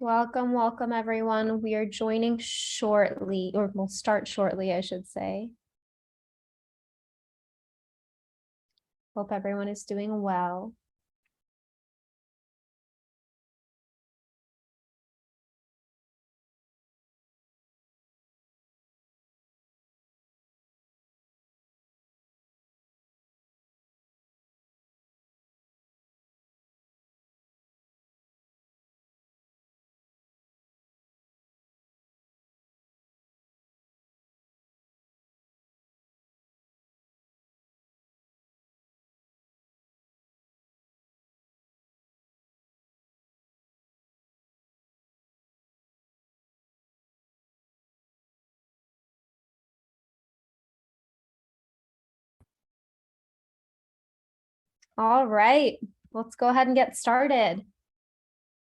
Welcome, welcome everyone. We are joining shortly, or we'll start shortly, I should say. Hope everyone is doing well. All right, let's go ahead and get started.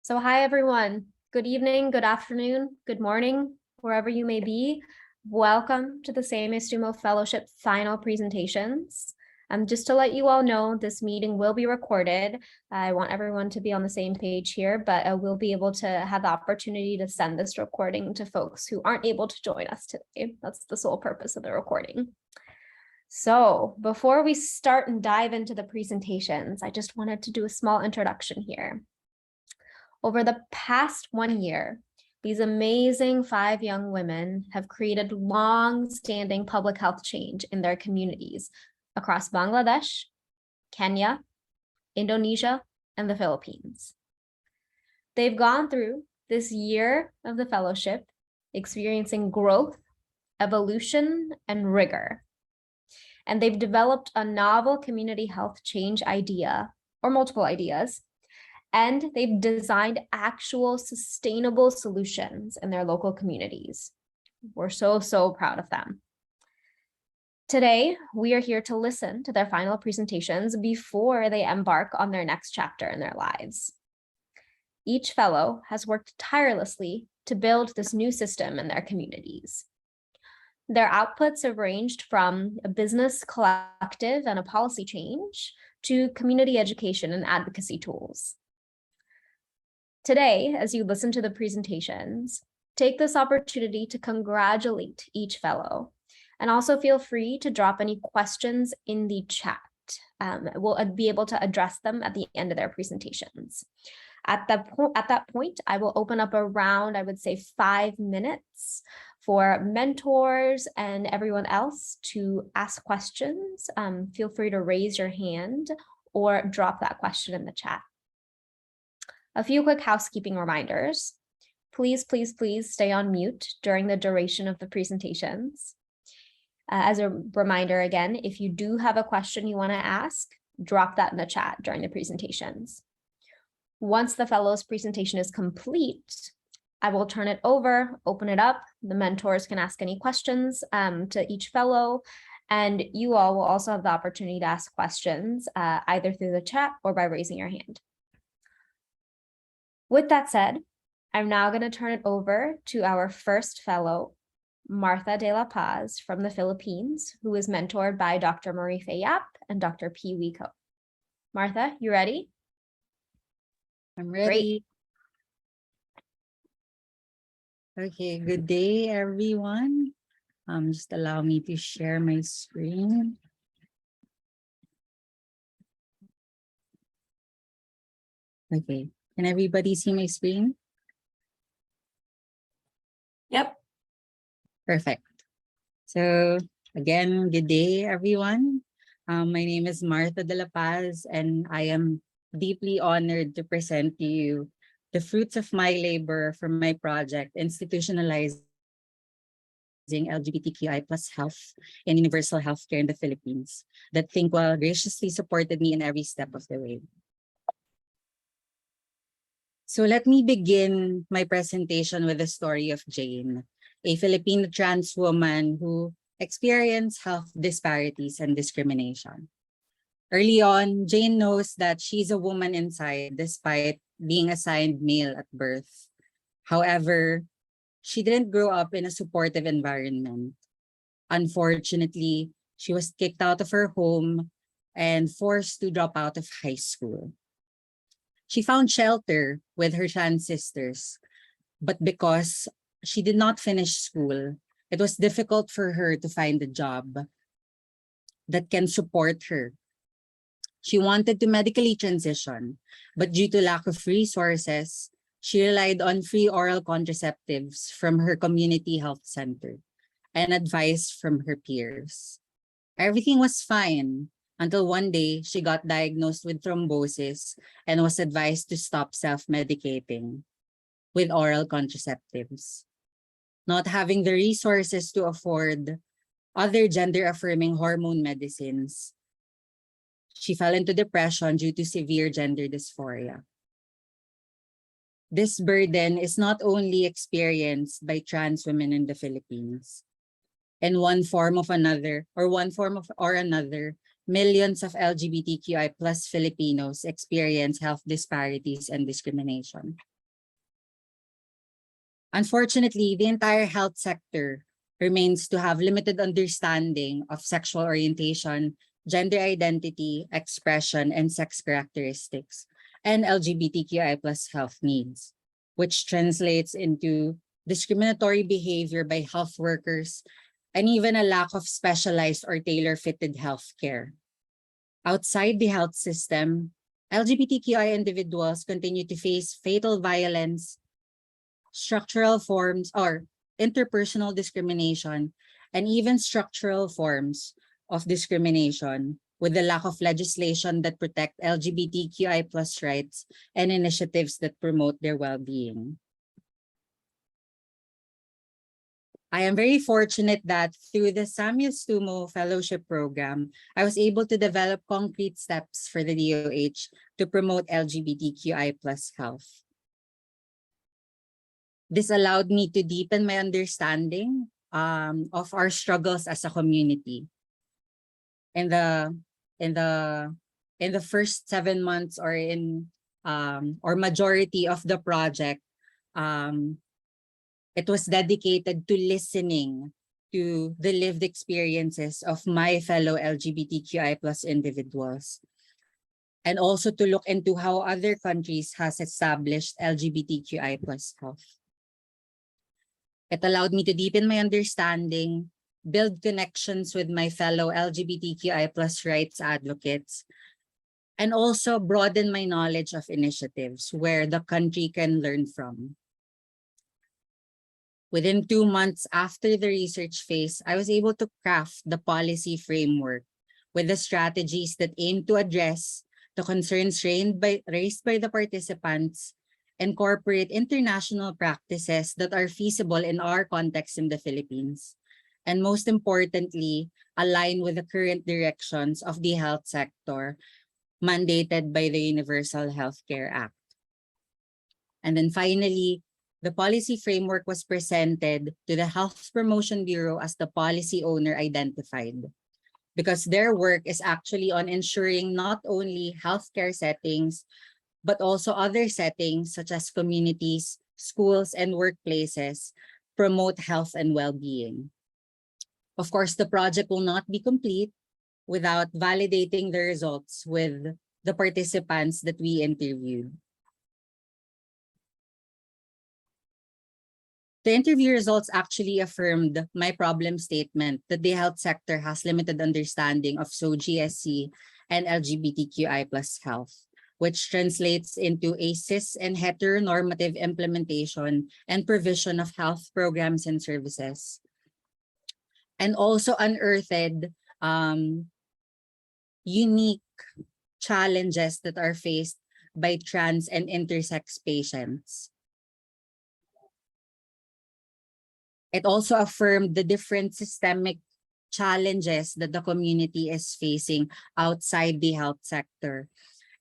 So hi everyone, good evening, good afternoon, good morning, wherever you may be. Welcome to the Samya Stumo Fellowship final presentations. Just to let you all know, this meeting will be recorded. I want everyone to be on the same page here, but we'll be able to have the opportunity to send this recording to folks who aren't able to join us today. That's the sole purpose of the recording. So before we start and dive into the presentations, I just wanted to do a small introduction here. Over the past 1 year, these amazing 5 young women have created long-standing public health change in their communities across Bangladesh, Kenya, Indonesia, and the Philippines. They've gone through this year of the fellowship, experiencing growth, evolution, and rigor. And they've developed a novel community health change idea, or multiple ideas, and they've designed actual sustainable solutions in their local communities. We're so proud of them. Today, we are here to listen to their final presentations before they embark on their next chapter in their lives. Each fellow has worked tirelessly to build this new system in their communities. Their outputs have ranged from a business collective and a policy change to community education and advocacy tools. Today, as you listen to the presentations, take this opportunity to congratulate each fellow, and also feel free to drop any questions in the chat. We'll be able to address them at the end of their presentations. At that point, I will open up around, I would say, 5 minutes for mentors and everyone else to ask questions. Feel free to raise your hand or drop that question in the chat. A few quick housekeeping reminders. Please stay on mute during the duration of the presentations. As a reminder again, if you do have a question you want to ask, drop that in the chat during the presentations. Once the fellow's presentation is complete, I will turn it over, open it up. The mentors can ask any questions to each fellow, and you all will also have the opportunity to ask questions either through the chat or by raising your hand. With that said, I'm now going to turn it over to our first fellow, Martha de la Paz from the Philippines, who is mentored by Dr. Marie Yap and Dr. P. Wiko. Martha, you ready? I'm ready. Great. Okay, good day, everyone. Just allow me to share my screen. Okay, can everybody see my screen? Yep. Perfect. So again, good day, everyone. My name is Martha de la Paz, and I am deeply honored to present to you the fruits of my labor from my project, Institutionalizing LGBTQI plus health and universal healthcare in the Philippines, that Thinkwell graciously supported me in every step of the way. So let me begin my presentation with the story of Jane, a Filipino trans woman who experienced health disparities and discrimination. Early on, Jane knows that she's a woman inside despite being assigned male at birth. However, she didn't grow up in a supportive environment. Unfortunately, she was kicked out of her home and forced to drop out of high school. She found shelter with her trans sisters, But because she did not finish school, it was difficult for her to find a job that can support her. She wanted to medically transition, but due to lack of resources, she relied on free oral contraceptives from her community health center and advice from her peers. Everything was fine until one day she got diagnosed with thrombosis and was advised to stop self-medicating with oral contraceptives. Not having the resources to afford other gender-affirming hormone medicines, she fell into depression due to severe gender dysphoria. This burden is not only experienced by trans women in the Philippines. In one form of another, millions of LGBTQI plus Filipinos experience health disparities and discrimination. Unfortunately, the entire health sector remains to have limited understanding of sexual orientation, gender identity, expression, and sex characteristics, and LGBTQI plus health needs, which translates into discriminatory behavior by health workers and even a lack of specialized or tailor-fitted health care. Outside the health system, LGBTQI individuals continue to face fatal violence, structural forms or interpersonal discrimination, and even structural forms of discrimination with the lack of legislation that protect LGBTQI plus rights and initiatives that promote their well-being. I am very fortunate that through the Samya Stumo Fellowship Program, I was able to develop concrete steps for the DOH to promote LGBTQI plus health. This allowed me to deepen my understanding of our struggles as a community. In the first 7 months or majority of the project, it was dedicated to listening to the lived experiences of my fellow LGBTQI plus individuals, and also to look into how other countries has established LGBTQI plus health. It allowed me to deepen my understanding, build connections with my fellow LGBTQI plus rights advocates, and also broaden my knowledge of initiatives where the country can learn from. Within 2 months after the research phase, I was able to craft the policy framework with the strategies that aim to address the concerns raised by the participants, incorporate international practices that are feasible in our context in the Philippines, and most importantly, align with the current directions of the health sector mandated by the Universal Healthcare Act. And then finally, the policy framework was presented to the Health Promotion Bureau as the policy owner identified, because their work is actually on ensuring not only healthcare settings, but also other settings such as communities, schools, and workplaces promote health and well-being. Of course, the project will not be complete without validating the results with the participants that we interviewed. The interview results actually affirmed my problem statement that the health sector has limited understanding of SOGSC and LGBTQI plus health, which translates into a cis and heteronormative implementation and provision of health programs and services. And also unearthed unique challenges that are faced by trans and intersex patients. It also affirmed the different systemic challenges that the community is facing outside the health sector,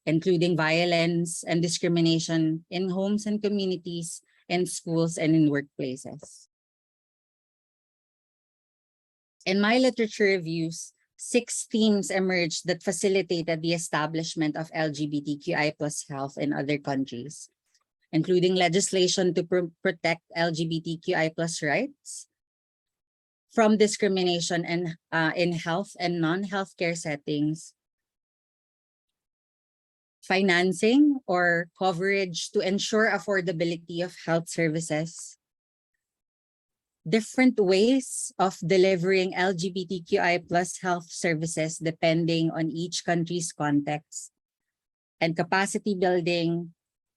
including violence and discrimination in homes and communities, in schools, and in workplaces. In my literature reviews, 6 themes emerged that facilitated the establishment of LGBTQI plus health in other countries, including legislation to protect LGBTQI plus rights from discrimination and in health and non-healthcare settings, financing or coverage to ensure affordability of health services, different ways of delivering LGBTQI plus health services depending on each country's context, and capacity building,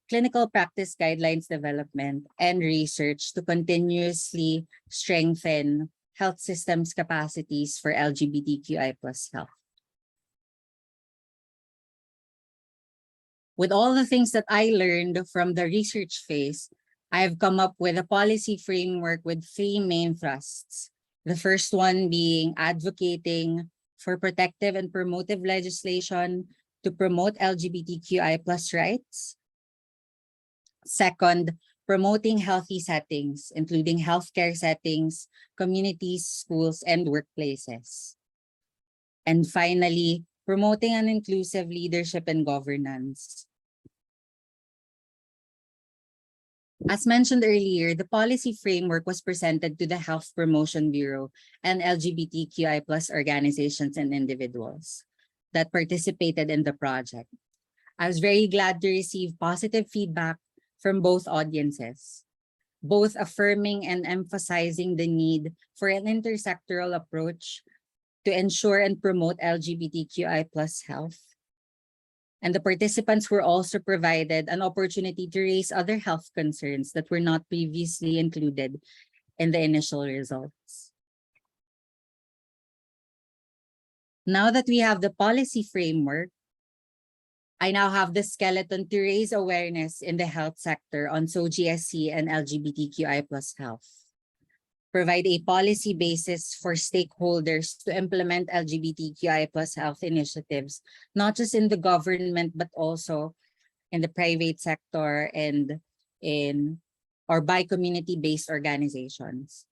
clinical practice guidelines development, and research to continuously strengthen health systems capacities for LGBTQI plus health. With all the things that I learned from the research phase, I have come up with a policy framework with three main thrusts. The first one being advocating for protective and promotive legislation to promote LGBTQI plus rights. Second, promoting healthy settings, including healthcare settings, communities, schools, and workplaces. And finally, promoting an inclusive leadership and governance. As mentioned earlier, the policy framework was presented to the Health Promotion Bureau and LGBTQI plus organizations and individuals that participated in the project. I was very glad to receive positive feedback from both audiences, both affirming and emphasizing the need for an intersectoral approach to ensure and promote LGBTQI plus health. And the participants were also provided an opportunity to raise other health concerns that were not previously included in the initial results. Now that we have the policy framework, I now have the skeleton to raise awareness in the health sector on SOGSC and LGBTQI plus health. Provide a policy basis for stakeholders to implement LGBTQI plus health initiatives, not just in the government, but also in the private sector and by community-based organizations.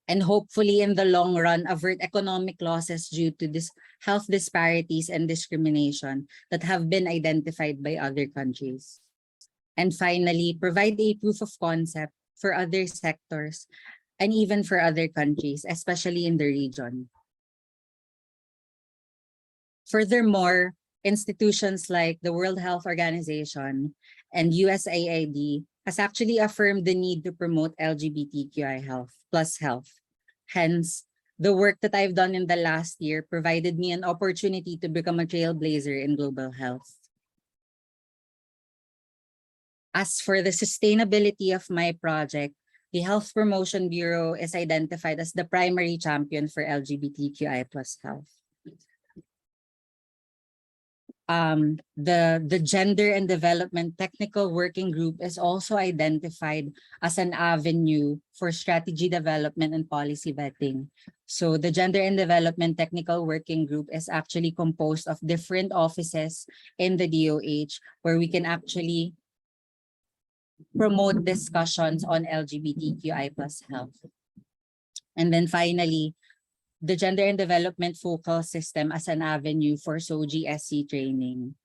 And hopefully in the long run, avert economic losses due to this health disparities and discrimination that have been identified by other countries. And finally, provide a proof of concept for other sectors and even for other countries, especially in the region. Furthermore, institutions like the World Health Organization and USAID has actually affirmed the need to promote LGBTQI health plus health. Hence, the work that I've done in the last year provided me an opportunity to become a trailblazer in global health. As for the sustainability of my project, the Health Promotion Bureau is identified as the primary champion for LGBTQI plus health. The Gender and Development Technical Working Group is also identified as an avenue for strategy development and policy vetting. So the Gender and Development Technical Working Group is actually composed of different offices in the DOH where we can actually promote discussions on LGBTQI plus health. And then finally, the Gender and Development Focal System as an avenue for SOGSC training.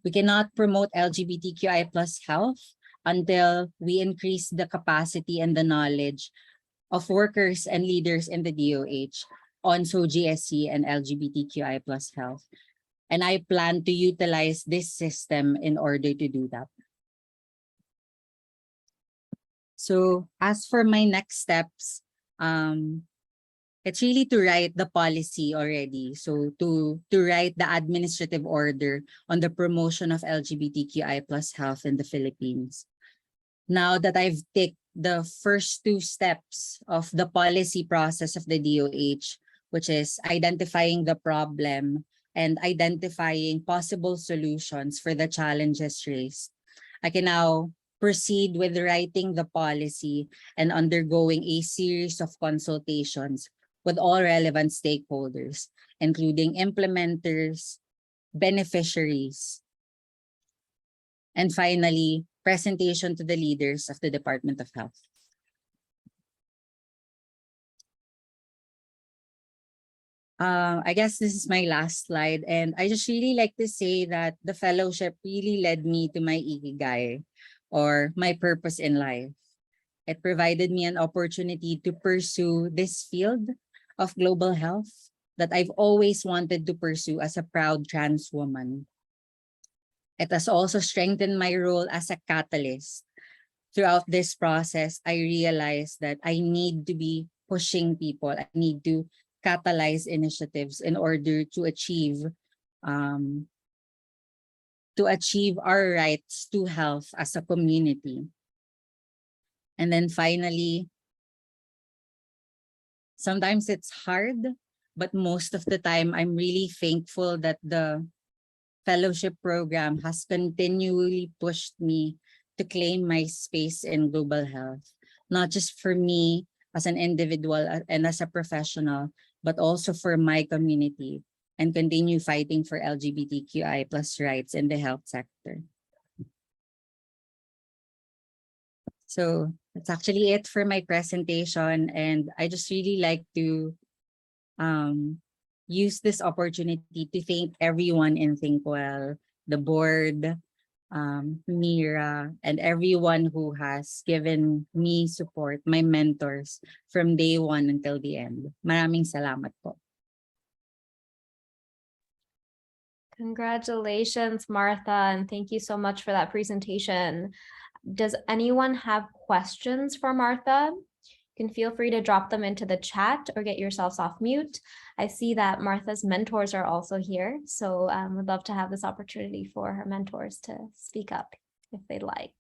We cannot promote LGBTQI plus health until we increase the capacity and the knowledge of workers and leaders in the DOH on SOGSC and LGBTQI plus health. And I plan to utilize this system in order to do that. So as for my next steps, it's really to write the policy already. So to write the administrative order on the promotion of LGBTQI plus health in the Philippines. Now that I've taken the first two steps of the policy process of the DOH, which is identifying the problem and identifying possible solutions for the challenges raised, I can now proceed with writing the policy and undergoing a series of consultations with all relevant stakeholders, including implementers, beneficiaries, and finally, presentation to the leaders of the Department of Health. I guess this is my last slide, and I just really like to say that the fellowship really led me to my ikigai, or my purpose in life. It provided me an opportunity to pursue this field of global health that I've always wanted to pursue as a proud trans woman. It has also strengthened my role as a catalyst. Throughout this process, I realized that I need to be pushing people. I need to catalyze initiatives in order um, to achieve our rights to health as a community. And then finally, sometimes it's hard, but most of the time I'm really thankful that the fellowship program has continually pushed me to claim my space in global health, not just for me as an individual and as a professional, but also for my community, and continue fighting for LGBTQI plus rights in the health sector. So that's actually it for my presentation, and I just really like to use this opportunity to thank everyone in Thinkwell, the board, Mira, and everyone who has given me support, my mentors, from day one until the end. Maraming salamat po. Congratulations, Martha, and thank you so much for that presentation. Does anyone have questions for Martha? You can feel free to drop them into the chat or get yourselves off mute. I see that Martha's mentors are also here, so would love to have this opportunity for her mentors to speak up if they'd like.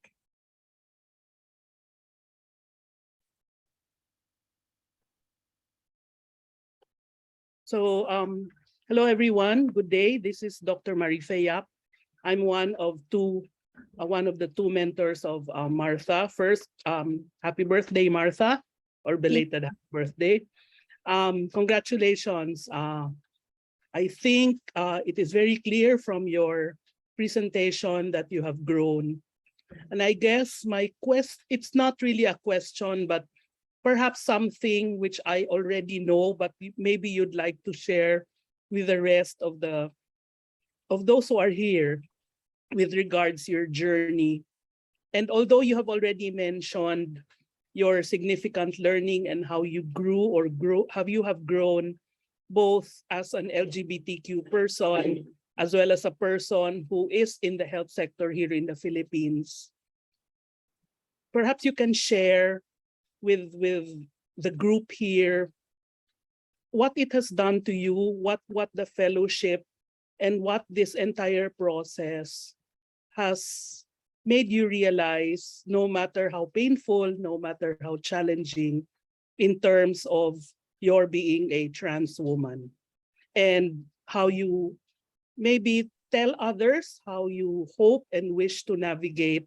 So, hello everyone. Good day. This is Dr. Marife Yap. I'm one of the two mentors of Martha. First, happy birthday, Martha, or belated happy birthday. Congratulations. I think it is very clear from your presentation that you have grown. And I guess it's not really a question, but perhaps something which I already know, but maybe you'd like to share with the rest of those who are here with regards to your journey. And although you have already mentioned your significant learning and how you have grown both as an LGBTQ person as well as a person who is in the health sector here in the Philippines, perhaps you can share with the group here what it has done to you, what the fellowship and what this entire process has made you realize, no matter how painful, no matter how challenging, in terms of your being a trans woman, and how you maybe tell others how you hope and wish to navigate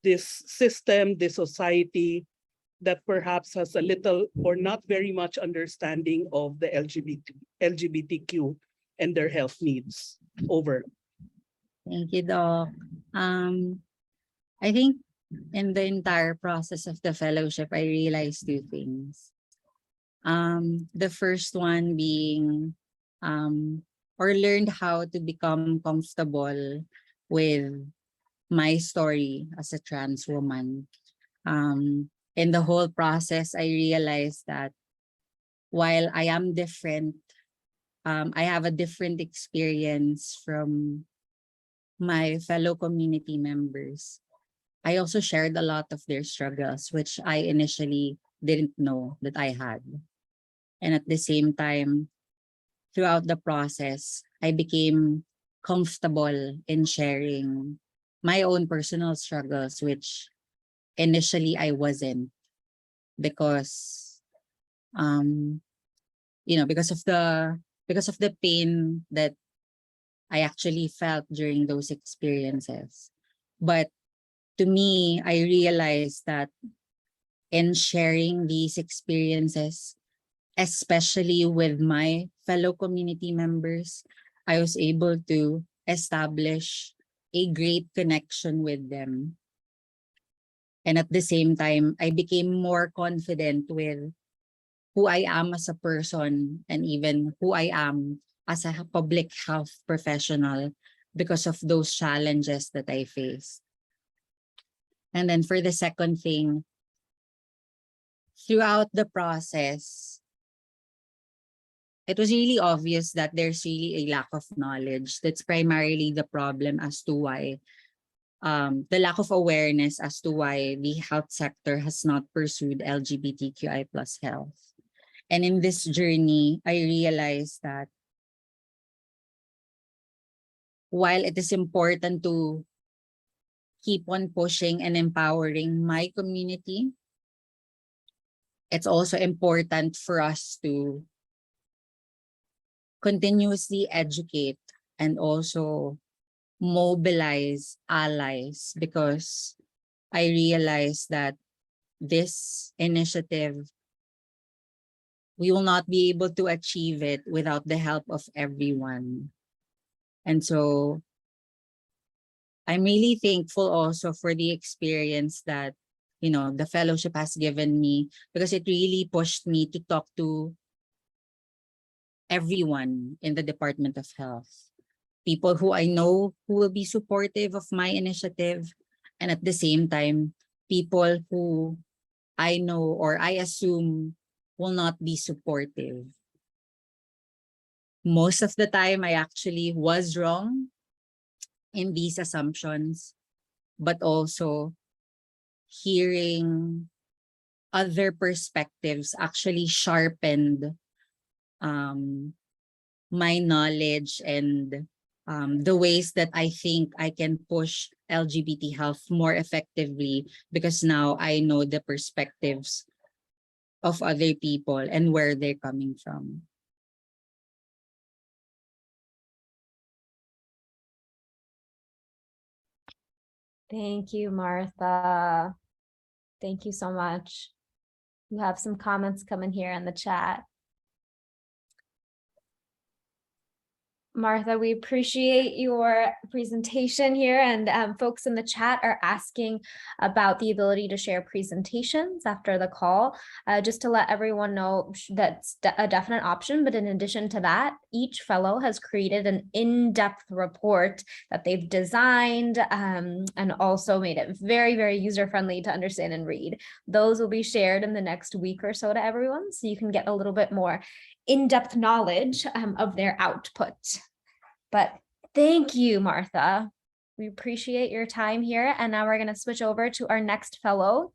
this system, this society that perhaps has a little or not very much understanding of the LGBTQ and their health needs. Over. Thank you, Doc. I think in the entire process of the fellowship, I realized two things. The first one being, or learned how to become comfortable with my story as a trans woman. In the whole process, I realized that while I am different, I have a different experience from my fellow community members. I also shared a lot of their struggles, which I initially didn't know that I had. And at the same time, throughout the process, I became comfortable in sharing my own personal struggles, which initially I wasn't, because because of the pain that I actually felt during those experiences. But to me, I realized that in sharing these experiences, especially with my fellow community members, I was able to establish a great connection with them. And at the same time, I became more confident with who I am as a person and even who I am as a public health professional because of those challenges that I faced. And then for the second thing, throughout the process, it was really obvious that there's really a lack of knowledge. That's primarily the problem as to why the lack of awareness as to why the health sector has not pursued LGBTQI plus health. And in this journey, I realized that while it is important to keep on pushing and empowering my community, it's also important for us to continuously educate and also mobilize allies, because I realized that this initiative, we will not be able to achieve it without the help of everyone. And so I'm really thankful also for the experience that, you know, the fellowship has given me, because it really pushed me to talk to everyone in the Department of Health. People who I know who will be supportive of my initiative, and at the same time, people who I know or I assume will not be supportive. Most of the time, I actually was wrong in these assumptions, but also hearing other perspectives actually sharpened my knowledge and the ways that I think I can push LGBT health more effectively, because now I know the perspectives of other people and where they're coming from. Thank you, Martha. Thank you so much. You have some comments coming here in the chat. Martha, we appreciate your presentation here, and folks in the chat are asking about the ability to share presentations after the call. Just to let everyone know, that's a definite option, but in addition to that, each fellow has created an in-depth report that they've designed and also made it very, very user-friendly to understand and read. Those will be shared in the next week or so to everyone, so you can get a little bit more in-depth knowledge of their output. But thank you, Martha. We appreciate your time here. And now we're going to switch over to our next fellow.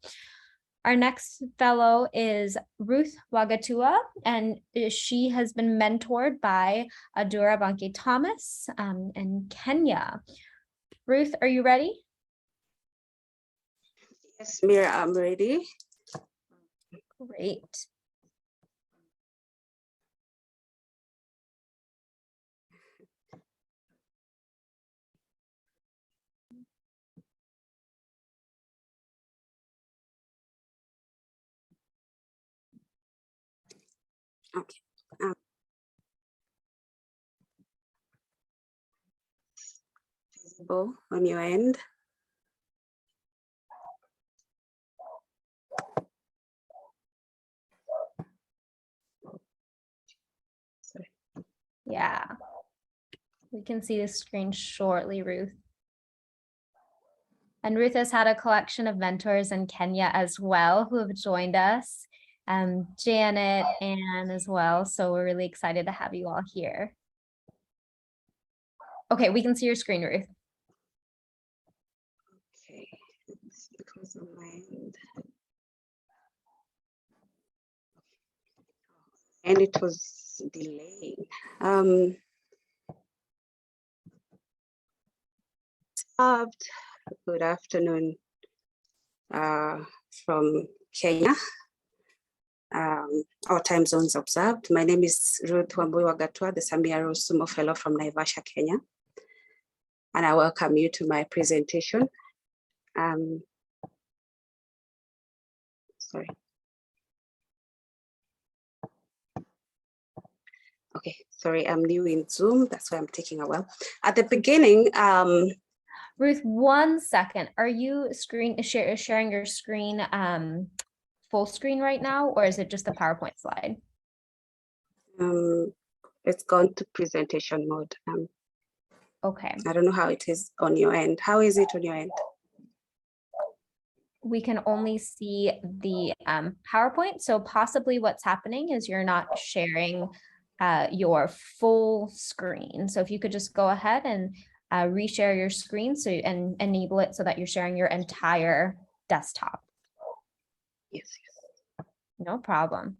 Our next fellow is Ruth Wagatua, and she has been mentored by Adura Banke Thomas in Kenya. Ruth, are you ready? Yes, Mira, I'm ready. Great. Okay. Visible on your end. Sorry. Yeah. We can see the screen shortly, Ruth. And Ruth has had a collection of mentors in Kenya as well who have joined us, Janet, Anne as well. So we're really excited to have you all here. Okay, we can see your screen, Ruth. Okay, it's because of my end. And it was delayed. Good afternoon from Kenya. Our time zones observed. My name is Ruth Wagatua, the Samya Stumo Fellow from Naivasha, Kenya. And I welcome you to my presentation. Sorry. Okay, sorry, I'm new in Zoom. That's why I'm taking a while. At the beginning, Ruth, 1 second. Are you sharing your screen full screen right now, or is it just the PowerPoint slide? it's gone to presentation mode. Okay. I don't know how it is on your end. How is it on your end? We can only see the PowerPoint. So possibly what's happening is you're not sharing your full screen. So if you could just go ahead and reshare your screen and enable it so that you're sharing your entire desktop. Yes. No problem.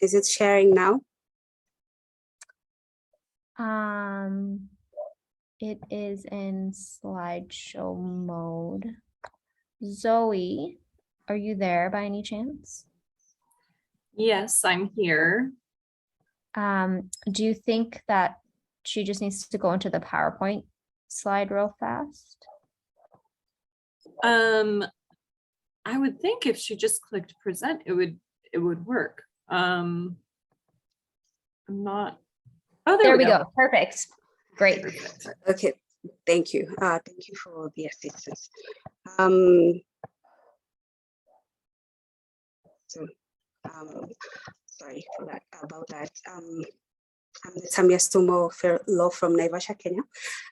Is it sharing now? It is in slideshow mode. Zoe, are you there by any chance? Yes, I'm here. Do you think that she just needs to go into the PowerPoint slide real fast? I would think if she just clicked present, it would work. I'm not. Oh, There we go. Perfect. Great. Perfect. Okay, thank you. Thank you for the assistance. Sorry for that, about that. I'm Samya Stumo Fellow from Naivasha, Kenya.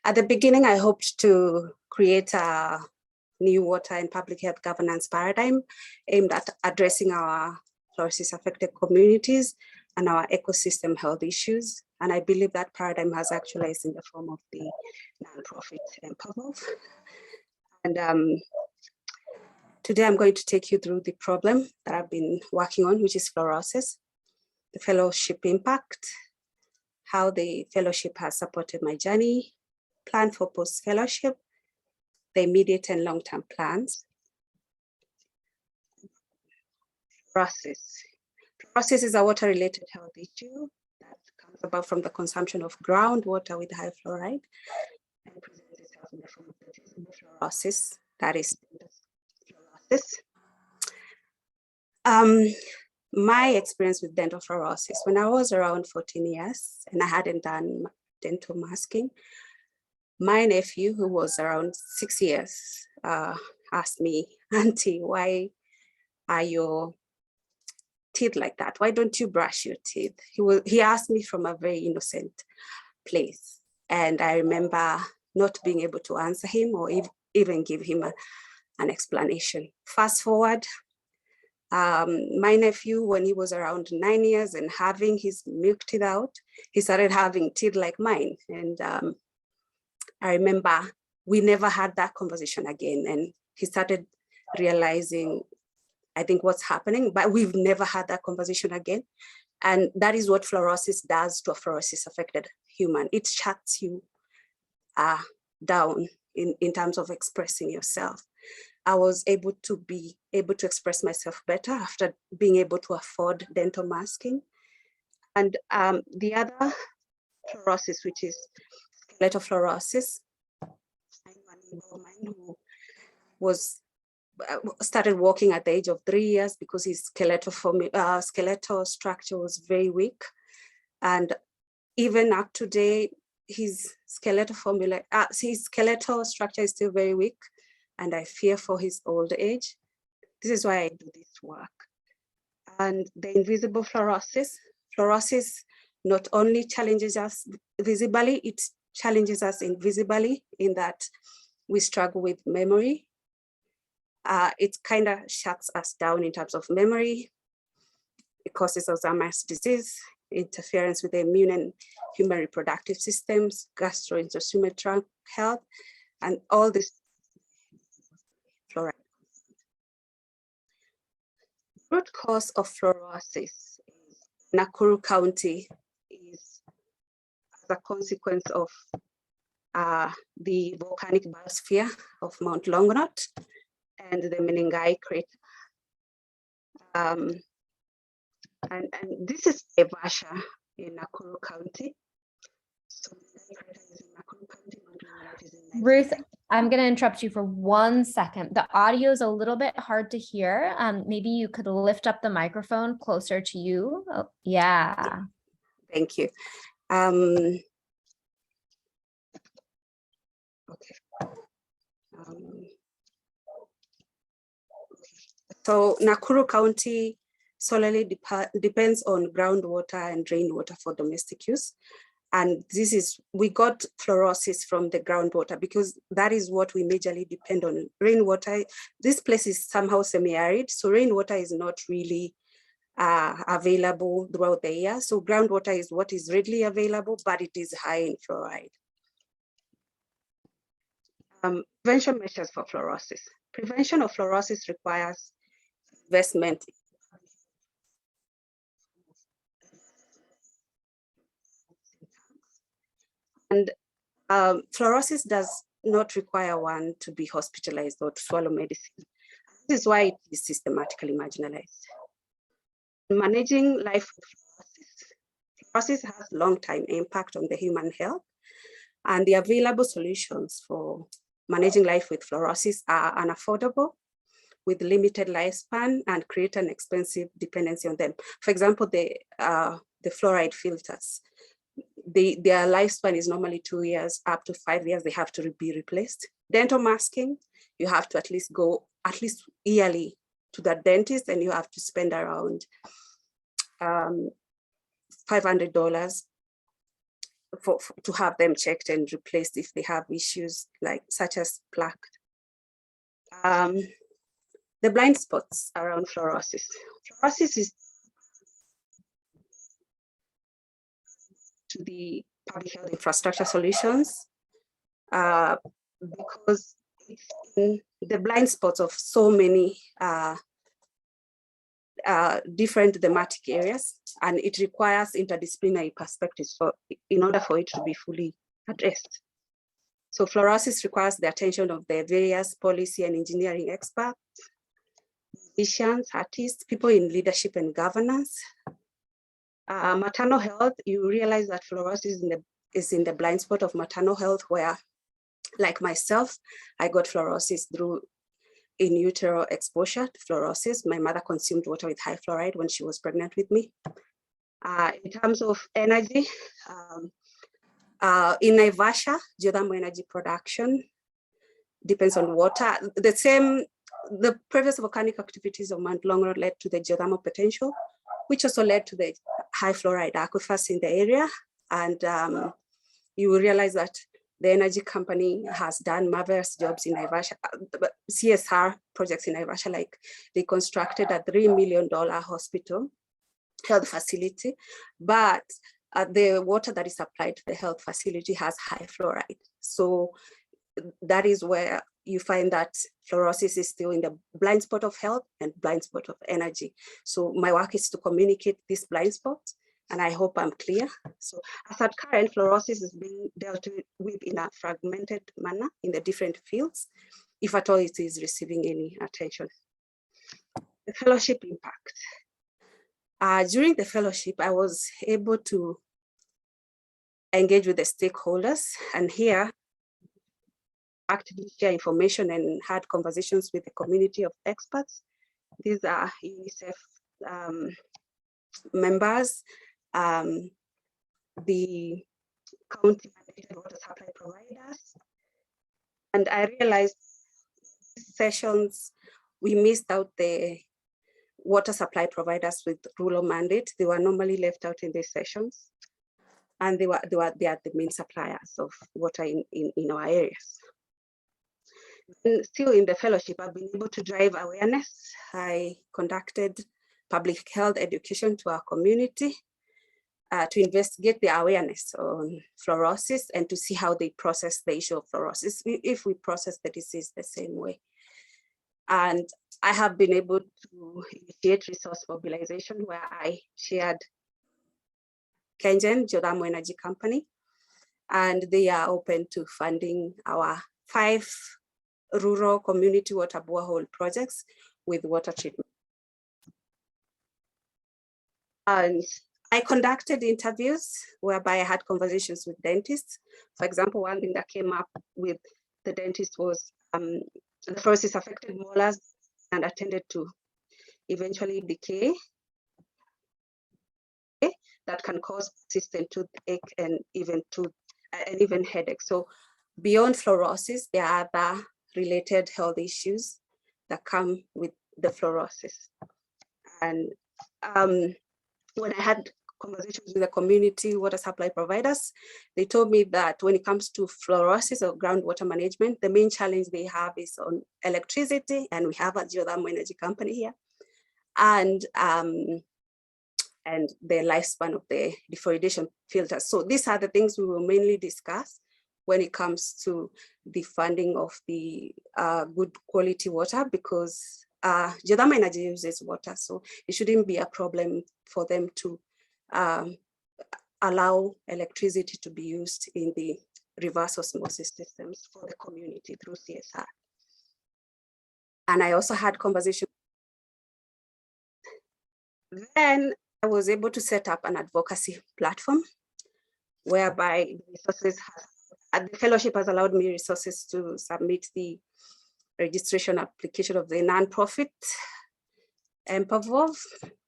At the beginning, I hoped to create a new water and public health governance paradigm aimed at addressing our fluorosis-affected communities and our ecosystem health issues. And I believe that paradigm has actualized in the form of the nonprofit Empower. And today I'm going to take you through the problem that I've been working on, which is fluorosis, the fellowship impact, how the fellowship has supported my journey, plan for post-fellowship, the immediate and long-term plans. Fluorosis is a water-related health issue that comes about from the consumption of groundwater with high fluoride and presents itself in the form of the fluorosis, that is fluorosis. My experience with dental fluorosis, when I was around 14 years and I hadn't done dental masking, my nephew, who was around 6 years, asked me, "Auntie, why are your teeth like that? Why don't you brush your teeth?" He asked me from a very innocent place. And I remember not being able to answer him or even give him an explanation. Fast forward, my nephew, when he was around 9 years and having his milk teeth out, he started having teeth like mine. And I remember we never had that conversation again. And he started realizing, I think, what's happening, but we've never had that conversation again. And that is what fluorosis does to a fluorosis-affected human. It shuts you down in terms of expressing yourself. I was able to express myself better after being able to afford dental masking. And the other fluorosis, which is skeletal fluorosis, who started walking at the age of 3 years because his skeletal structure was very weak. And even up to date, his skeletal structure is still very weak. And I fear for his old age. This is why I do this work. And the invisible fluorosis not only challenges us visibly, it challenges us invisibly in that we struggle with memory. It kind of shuts us down in terms of memory. It causes Alzheimer's disease, interference with the immune and human reproductive systems, gastrointestinal health, and all this fluoride. Root cause of fluorosis in Nakuru County is as a consequence of the volcanic biosphere of Mount Longonot and the Menengai crater. And this is Naivasha in Nakuru County. So Ruth, I'm going to interrupt you for 1 second. The audio is a little bit hard to hear. Maybe you could lift up the microphone closer to you. Oh, yeah. Thank you. Okay. So Nakuru County solely depends on groundwater and rainwater for domestic use. And this is, we got fluorosis from the groundwater because that is what we majorly depend on. Rainwater, this place is somehow semi-arid, so rainwater is not really available throughout the year. So groundwater is what is readily available, but it is high in fluoride. Prevention measures for fluorosis. Prevention of fluorosis requires investment. And fluorosis does not require one to be hospitalized or to swallow medicine. This is why it is systematically marginalized. Managing life with fluorosis has long-term impact on the human health, and the available solutions for managing life with fluorosis are unaffordable, with limited lifespan, and create an expensive dependency on them. For example, the fluoride filters, their lifespan is normally 2 years, up to 5 years, they have to be replaced. Dental masking, you have to at least go yearly to the dentist, and you have to spend around $500 to have them checked and replaced if they have issues such as plaque. The blind spots around fluorosis. Fluorosis is to the public health infrastructure solutions because it's in the blind spots of so many different thematic areas, and it requires interdisciplinary perspectives in order for it to be fully addressed. So fluorosis requires the attention of the various policy and engineering experts, musicians, artists, people in leadership and governance. Maternal health, you realize that fluorosis is in the blind spot of maternal health, where, like myself, I got fluorosis through in utero exposure to fluorosis. My mother consumed water with high fluoride when she was pregnant with me. In terms of energy, in Naivasha, geothermal energy production depends on water. The previous volcanic activities of Mount Longro led to the geothermal potential, which also led to the high fluoride aquifers in the area. And you will realize that the energy company has done marvelous jobs in Naivasha, CSR projects in Naivasha, like they constructed a $3 million hospital health facility, but the water that is supplied to the health facility has high fluoride. So that is where you find that fluorosis is still in the blind spot of health and blind spot of energy. So my work is to communicate this blind spot, and I hope I'm clear. So as at current, fluorosis is being dealt with in a fragmented manner in the different fields, if at all it is receiving any attention. The fellowship impact. During the fellowship, I was able to engage with the stakeholders, and here actively share information and had conversations with the community of experts. These are UNICEF members, the county water supply providers. And I realized sessions, we missed out the water supply providers with rural mandate. They were normally left out in these sessions. And they are the main suppliers of water in our areas. And still in the fellowship, I've been able to drive awareness. I conducted public health education to our community to investigate the awareness on fluorosis and to see how they process the issue of fluorosis, if we process the disease the same way. And I have been able to initiate resource mobilization where I shared Kengen, geothermal energy company, and they are open to funding our 5 rural community water borehole projects with water treatment. And I conducted interviews whereby I had conversations with dentists. For example, one thing that came up with the dentist was the fluorosis affected molars and attended to eventually decay that can cause persistent toothache and even headache. So beyond fluorosis, there are other related health issues that come with the fluorosis. And when I had conversations with the community water supply providers, they told me that when it comes to fluorosis or groundwater management, the main challenge they have is on electricity, and we have a geothermal energy company here, and the lifespan of the defluoridation filters. So these are the things we will mainly discuss when it comes to the funding of the good quality water, because geothermal energy uses water, so it shouldn't be a problem for them to allow electricity to be used in the reverse osmosis systems for the community through CSR. And I also had conversations. Then I was able to set up an advocacy platform whereby resources the fellowship has allowed me resources to submit the registration application of the nonprofit EMPAVOV,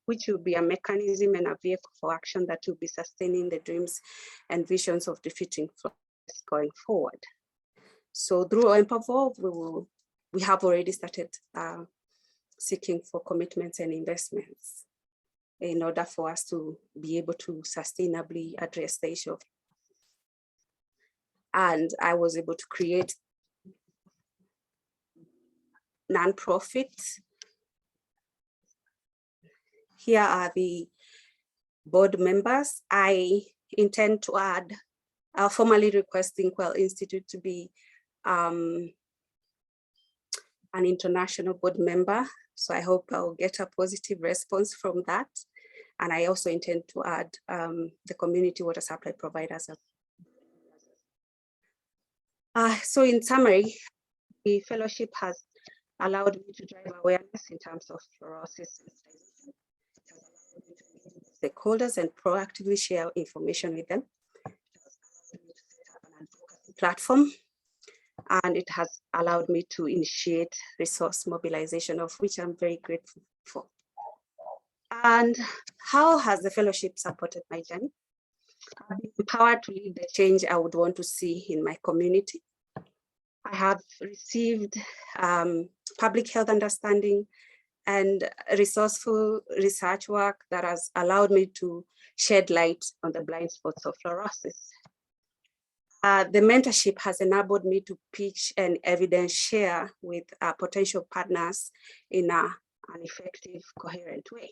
which will be a mechanism and a vehicle for action that will be sustaining the dreams and visions of defeating fluorosis going forward. So through EMPAVOV, we have already started seeking for commitments and investments in order for us to be able to sustainably address the issue of. And I was able to create nonprofit. Here are the board members. I intend to add, formally requesting Quell Institute to be an international board member. So I hope I'll get a positive response from that. And I also intend to add the community water supply providers. So in summary, the fellowship has allowed me to drive awareness in terms of fluorosis sensitization. It has allowed me to engage with stakeholders and proactively share information with them. It has allowed me to set up an advocacy platform, and it has allowed me to initiate resource mobilization, of which I'm very grateful for. And how has the fellowship supported my journey? I've been empowered to lead the change I would want to see in my community. I have received public health understanding and resourceful research work that has allowed me to shed light on the blind spots of fluorosis. The mentorship has enabled me to pitch and evidence share with potential partners in an effective, coherent way.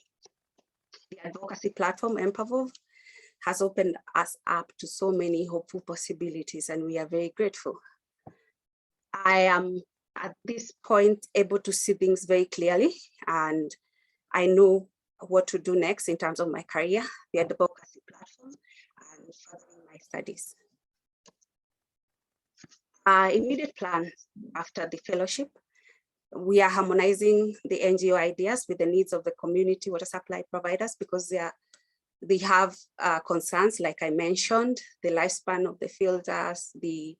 The advocacy platform, EMPAVOV, has opened us up to so many hopeful possibilities, and we are very grateful. I am at this point able to see things very clearly, and I know what to do next in terms of my career, the advocacy platform, and furthering my studies. Immediate plans after the fellowship, we are harmonizing the NGO ideas with the needs of the community water supply providers, because they have concerns, like I mentioned, the lifespan of the filters, the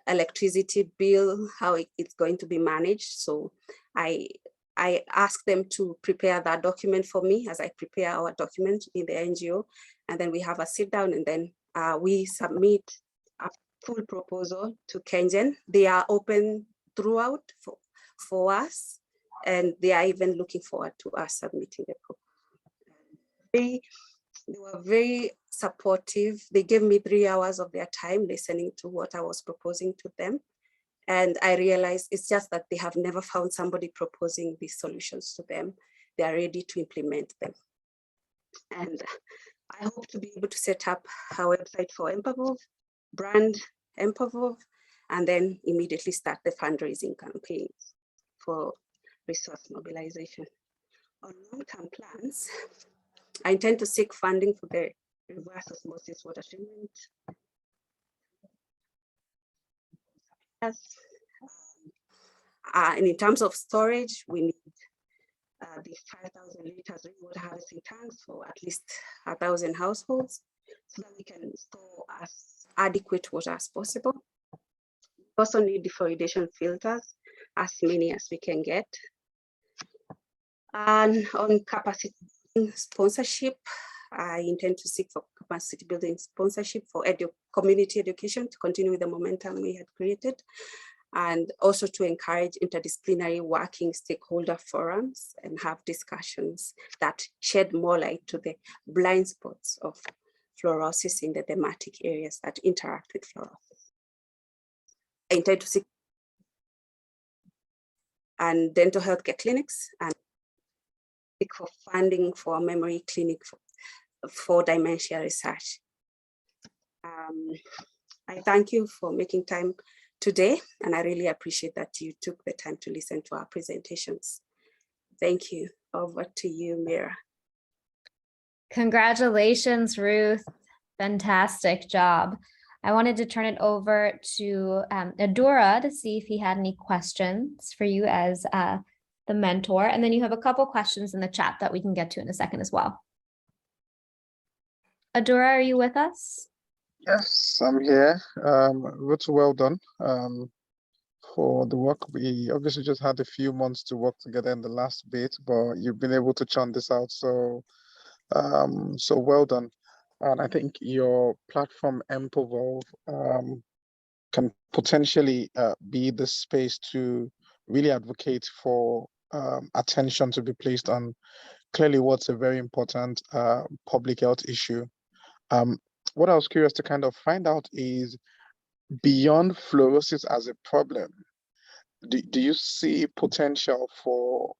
electricity bill, how it's going to be managed. So I ask them to prepare that document for me as I prepare our document in the NGO. And then we have a sit down, and then we submit a full proposal to Kengen. They are open throughout for us, and they are even looking forward to us submitting the proposal. They were very supportive. They gave me 3 hours of their time listening to what I was proposing to them. And I realized it's just that they have never found somebody proposing these solutions to them. They are ready to implement them. And I hope to be able to set up a website for EMPAVOV, brand EMPAVOV, and then immediately start the fundraising campaigns for resource mobilization. On long-term plans, I intend to seek funding for the reverse osmosis water treatment. And in terms of storage, we need the 5,000 liters water harvesting tanks for at least 1,000 households, so that we can store as adequate water as possible. We also need defluoridation filters, as many as we can get. And on capacity sponsorship, I intend to seek for capacity building sponsorship for community education to continue with the momentum we had created. and also to encourage interdisciplinary working stakeholder forums and have discussions that shed more light to the blind spots of fluorosis in the thematic areas that interact with fluorosis. I intend to seek and dental healthcare clinics and seek for funding for a memory clinic for dementia research. I thank you for making time today, and I really appreciate that you took the time to listen to our presentations. Thank you. Over to you, Mira. Congratulations, Ruth. Fantastic job. I wanted to turn it over to Adora to see if he had any questions for you as the mentor. And then you have a couple questions in the chat that we can get to in a second as well. Adora, are you with us? Yes, I'm here. Ruth, well done for the work. We obviously just had a few months to work together in the last bit, but you've been able to churn this out. So well done. And I think your platform Empovolve can potentially be the space to really advocate for attention to be placed on clearly what's a very important public health issue. What I was curious to kind of find out is, beyond fluorosis as a problem, do you see potential for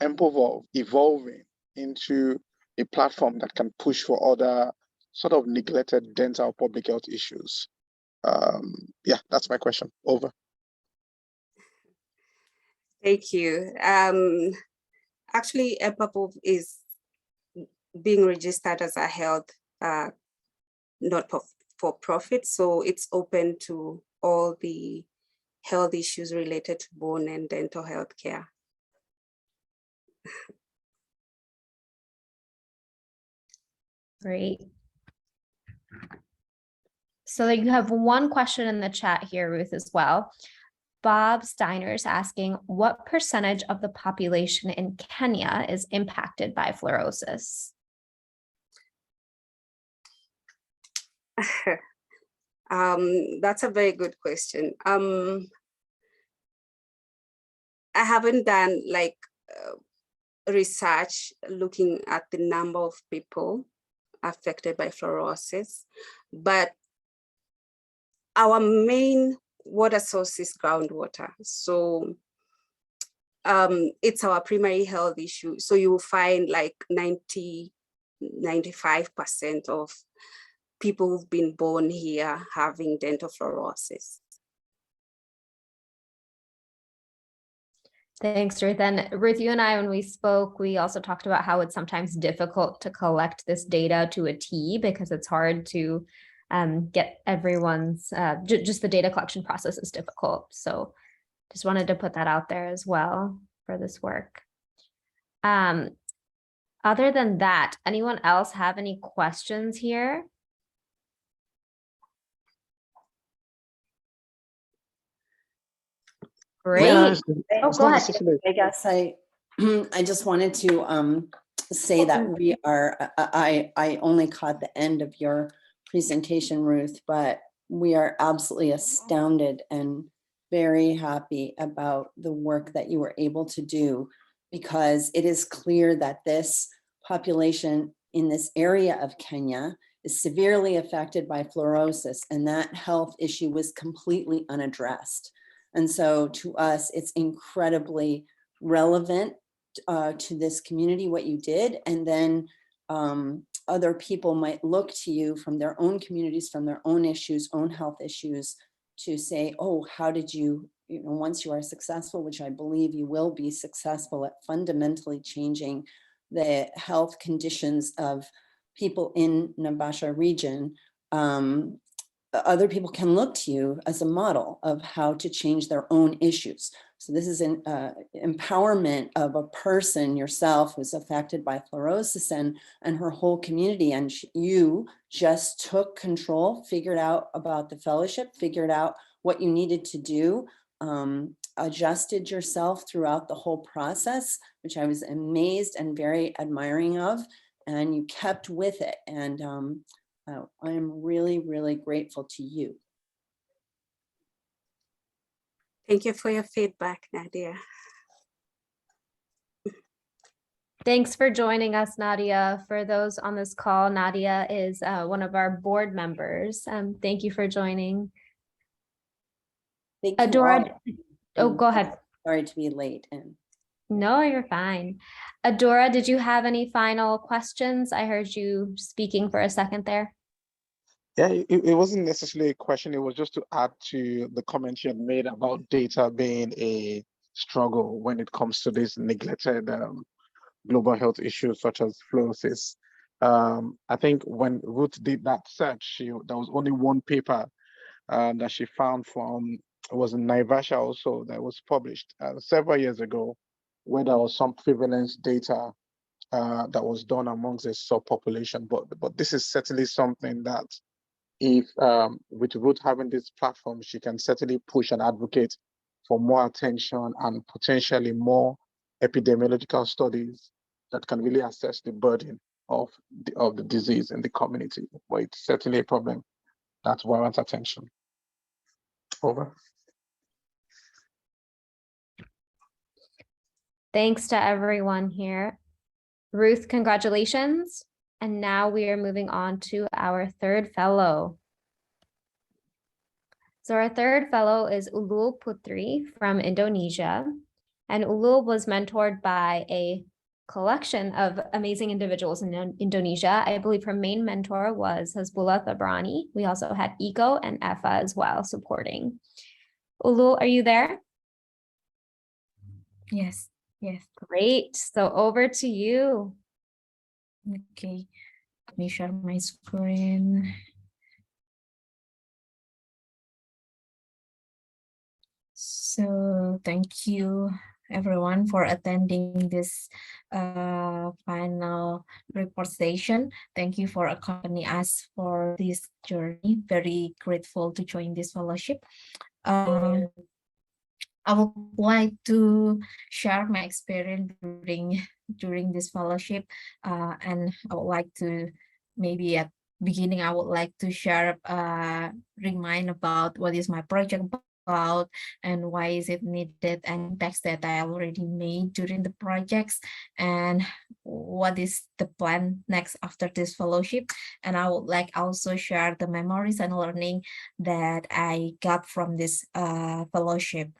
Empovolve evolving into a platform that can push for other sort of neglected dental public health issues? Yeah, that's my question. Over. Thank you. Actually, Empovolve is being registered as a health not for profit, so it's open to all the health issues related to bone and dental health care. Great. So you have one question in the chat here, Ruth, as well. Bob Steiner is asking, what percentage of the population in Kenya is impacted by fluorosis? That's a very good question. I haven't done like research looking at the number of people affected by fluorosis, but our main water source is groundwater. So it's our primary health issue. So you will find like 95% of people who've been born here having dental fluorosis. Thanks, Ruth. And Ruth, you and I, when we spoke, we also talked about how it's sometimes difficult to collect this data to a T because it's hard to get everyone's, just the data collection process is difficult. So just wanted to put that out there as well for this work. Other than that, anyone else have any questions here? Great. Yeah, Oh, go ahead. I guess I just wanted to say that we are, I only caught the end of your presentation, Ruth, but we are absolutely astounded and very happy about the work that you were able to do, because it is clear that this population in this area of Kenya is severely affected by fluorosis, and that health issue was completely unaddressed. And so to us, it's incredibly relevant to this community, what you did. And then other people might look to you from their own communities, from their own issues, own health issues, to say, oh, how did you, once you are successful, which I believe you will be successful at fundamentally changing the health conditions of people in Naivasha region, other people can look to you as a model of how to change their own issues. So this is an empowerment of a person, yourself, who's affected by fluorosis and her whole community. And you just took control, figured out about the fellowship, figured out what you needed to do, adjusted yourself throughout the whole process, which I was amazed and very admiring of, and you kept with it. And I am really, really grateful to you. Thank you for your feedback, Nadia. Thanks for joining us, Nadia. For those on this call, Nadia is one of our board members. Thank you for joining. Thank you Adora, all. oh, go ahead. Sorry to be late. And No, you're fine. Adora, did you have any final questions? I heard you speaking for a second there. Yeah, it wasn't necessarily a question. It was just to add to the comment you had made about data being a struggle when it comes to these neglected global health issues such as fluorosis. I think when Ruth did that search, there was only one paper that she found from, it was in Naivasha also, that was published several years ago, where there was some prevalence data that was done amongst the subpopulation. But this is certainly something that, if with Ruth having this platform, she can certainly push and advocate for more attention and potentially more epidemiological studies that can really assess the burden of the disease in the community. But it's certainly a problem that warrants attention. Over. Thanks to everyone here. Ruth, congratulations. And now we are moving on to our third fellow. So our third fellow is Ulul Putri from Indonesia. And Ulul was mentored by a collection of amazing individuals in Indonesia. I believe her main mentor was Hasbullah Thabrani. We also had Iko and Effa as well supporting. Ulul, are you there? Yes. Great. So over to you. Okay. Let me share my screen. So thank you everyone for attending this final report session. Thank you for accompanying us for this journey. Very grateful to join this fellowship. I would like to share my experience during this fellowship, and I would like to, maybe at beginning, I would like to share remind about what is my project about and why is it needed, and impacts that I already made during the projects, and what is the plan next after this fellowship. And I would like also share the memories and learning that I got from this fellowship.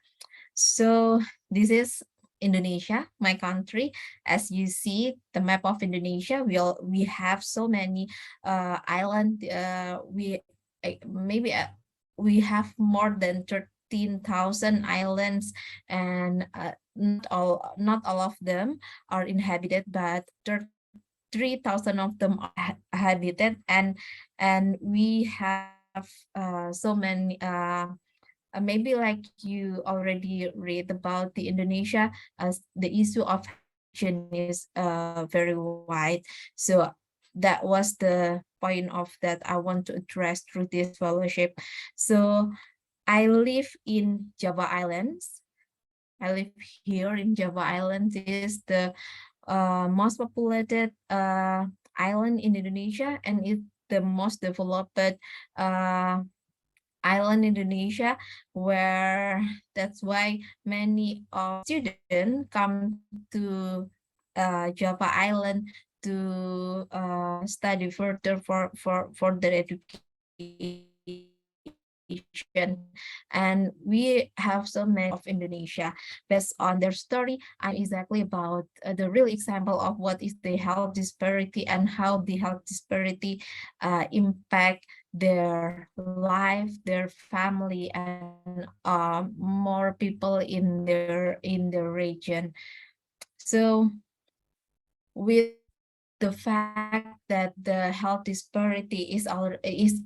So this is Indonesia, my country. As you see the map of Indonesia, we have so many island. We have more than 13,000 islands, and not all of them are inhabited, but 3,000 of them are inhabited, and we have so many. Maybe like you already read about the Indonesia, as the issue of is very wide. So that was the point of that I want to address through this fellowship. So I live in Java Islands. I live here in Java Islands. It is the most populated island in Indonesia, and it's the most developed island Indonesia, where that's why many students come to Java Island to study further for their education. And we have so many of Indonesia. Based on their story, I'm exactly about the real example of what is the health disparity and how the health disparity impact their life, their family, and more people in their region. So with the fact that the health disparity is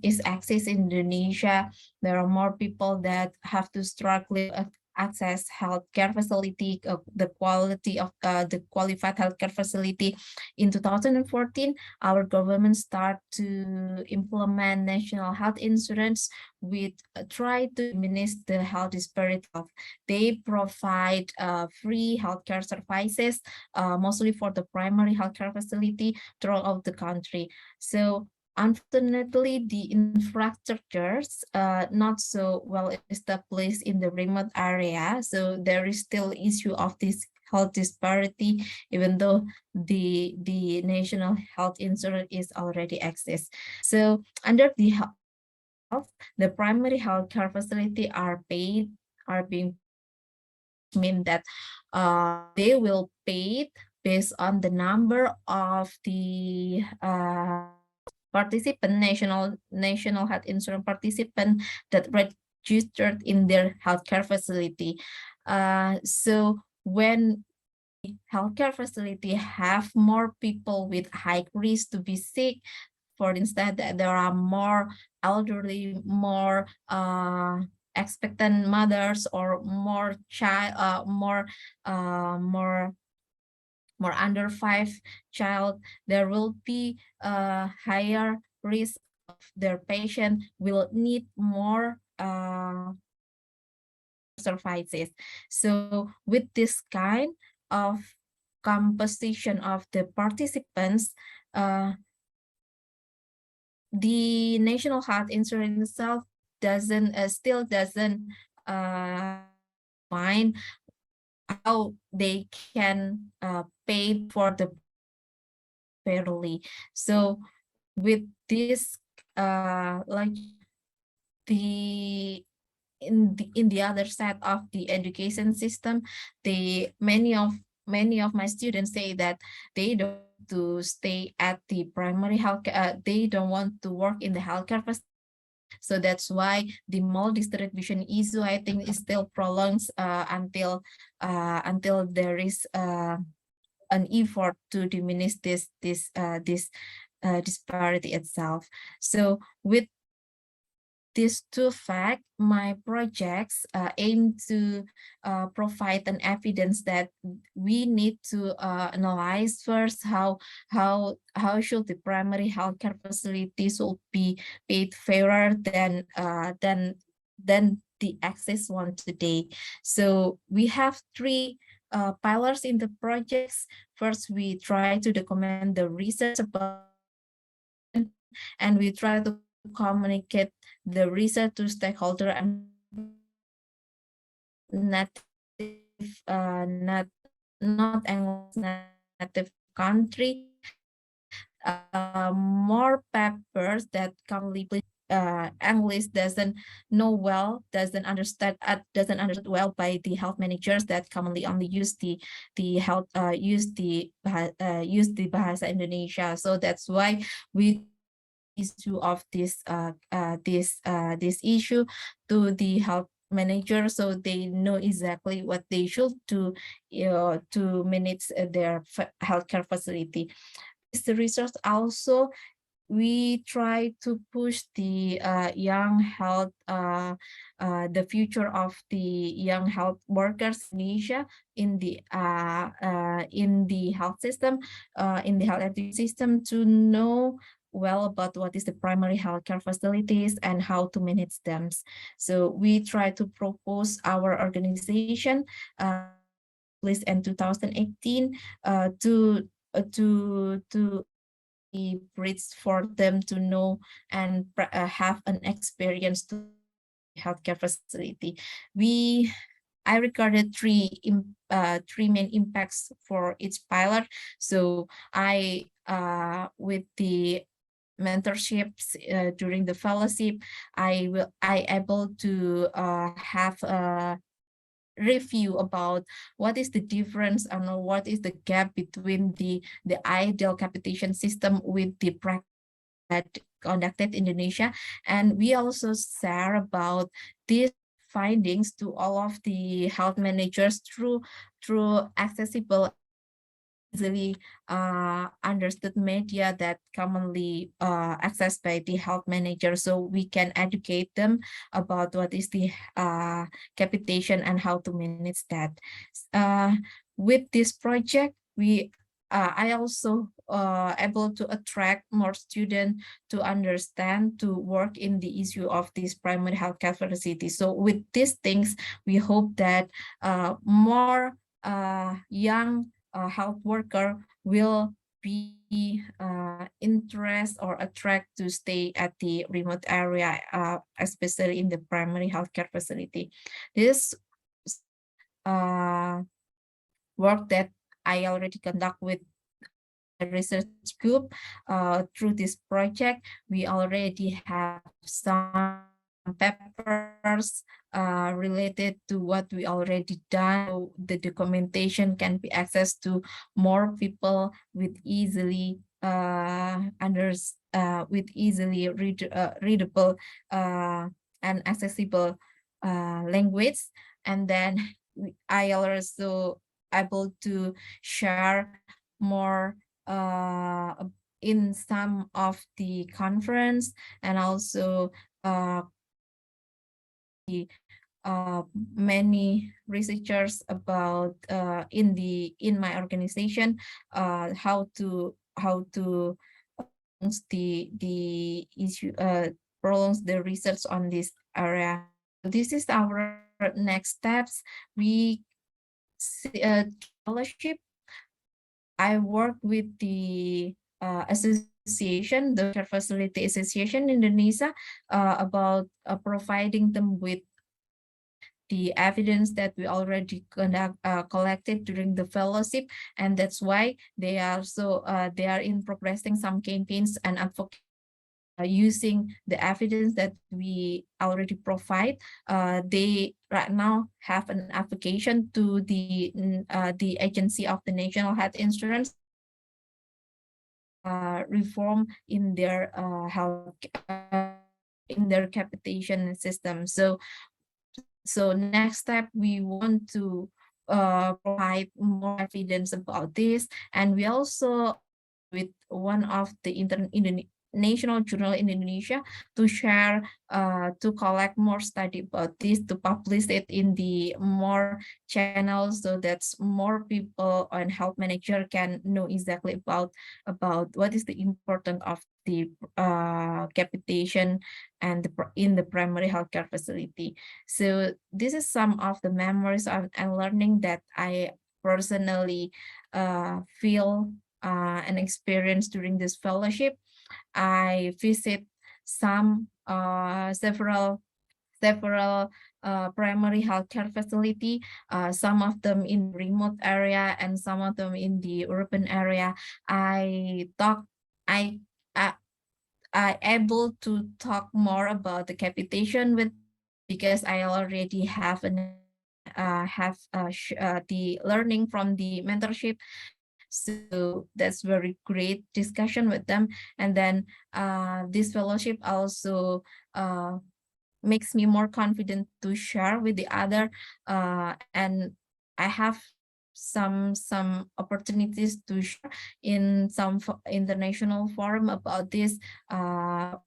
exists in Indonesia, there are more people that have to struggle with access healthcare facility, the quality of the qualified healthcare facility. In 2014, our government start to implement national health insurance with try to diminish the health disparity. They provide free healthcare services, mostly for the primary healthcare facility throughout the country. So Unfortunately, the infrastructures not so well established in the remote area, so there is still issue of this health disparity, even though the national health insurance is already exists. So under the health, the primary health care facility are being mean that they will pay based on the number of the participant national health insurance participant that registered in their healthcare facility. So when healthcare facility have more people with high risk to be sick, for instance, that there are more elderly, more expectant mothers, or more more under 5 child, there will be a higher risk of their patient will need more services. So with this kind of composition of the participants, the national health insurance itself doesn't still doesn't find how they can pay for the fairly. So with this like the in the other side of the education system, many of my students say that they don't to stay at the primary health they don't want to work in the healthcare facility. So that's why the maldistribution issue, I think, is still prolongs until there is an effort to diminish this disparity itself. So with these two facts, my projects aim to provide an evidence that we need to analyze first how should the primary healthcare facilities will be paid fairer than the access one today. So we have three pillars in the projects. First, we try to document the research about, and we try to communicate the research to stakeholder and native not English native country. More papers that commonly English doesn't know well, doesn't understand well by the health managers that commonly only use the health use the Bahasa Indonesia. So that's why we issue of this issue to the health manager, so they know exactly what they should do to manage their healthcare facility. This research also, we try to push the young health the future of the young health workers in Asia in the health system, in the health education system, to know well about what is the primary healthcare facilities and how to manage them. So we try to propose our organization in 2018 to bridge for them to know and have an experience to healthcare facility. I recorded three main impacts for each pilot. So I with the mentorships during the fellowship, I able to have a review about what is the difference and what is the gap between the ideal capitation system with the practice that conducted in Indonesia. And we also share about these findings to all of the health managers through accessible, easily understood media that commonly accessed by the health manager, so we can educate them about what is the capitation and how to manage that. With this project, I also able to attract more students to understand, to work in the issue of this primary healthcare facility. So with these things, we hope that more young health worker will be interest or attract to stay at the remote area, especially in the primary healthcare facility. This work that I already conduct with the research group. Through this project, we already have some papers related to what we already done. So the documentation can be accessed to more people with easily readable and accessible language. And then I also able to share more in some of the conference, and also many researchers about in my organization how to the issue prolongs the research on this area. This is our next steps. We scholarship. I work with the association, the Care Facility Association in Indonesia, about providing them with the evidence that we already collected during the fellowship, and that's why they are in progressing some campaigns and advocacy using the evidence that we already provide. They right now have an application to the agency of the National Health Insurance reform in their health in their capitation system. So next step, we want to provide more evidence about this, and we also with one of the national journal in Indonesia to share, to collect more study about this, to publish it in the more channels, so that more people and health manager can know exactly about what is the importance of the capitation and in the primary healthcare facility. So this is some of the memories and learning that I personally feel and experience during this fellowship. I visit several primary healthcare facility, some of them in remote area and some of them in the urban area. I able to talk more about the capitation with, because I already have the learning from the mentorship. So that's very great discussion with them. And then this fellowship also makes me more confident to share with the other, and I have some opportunities to share in some international forum about this, about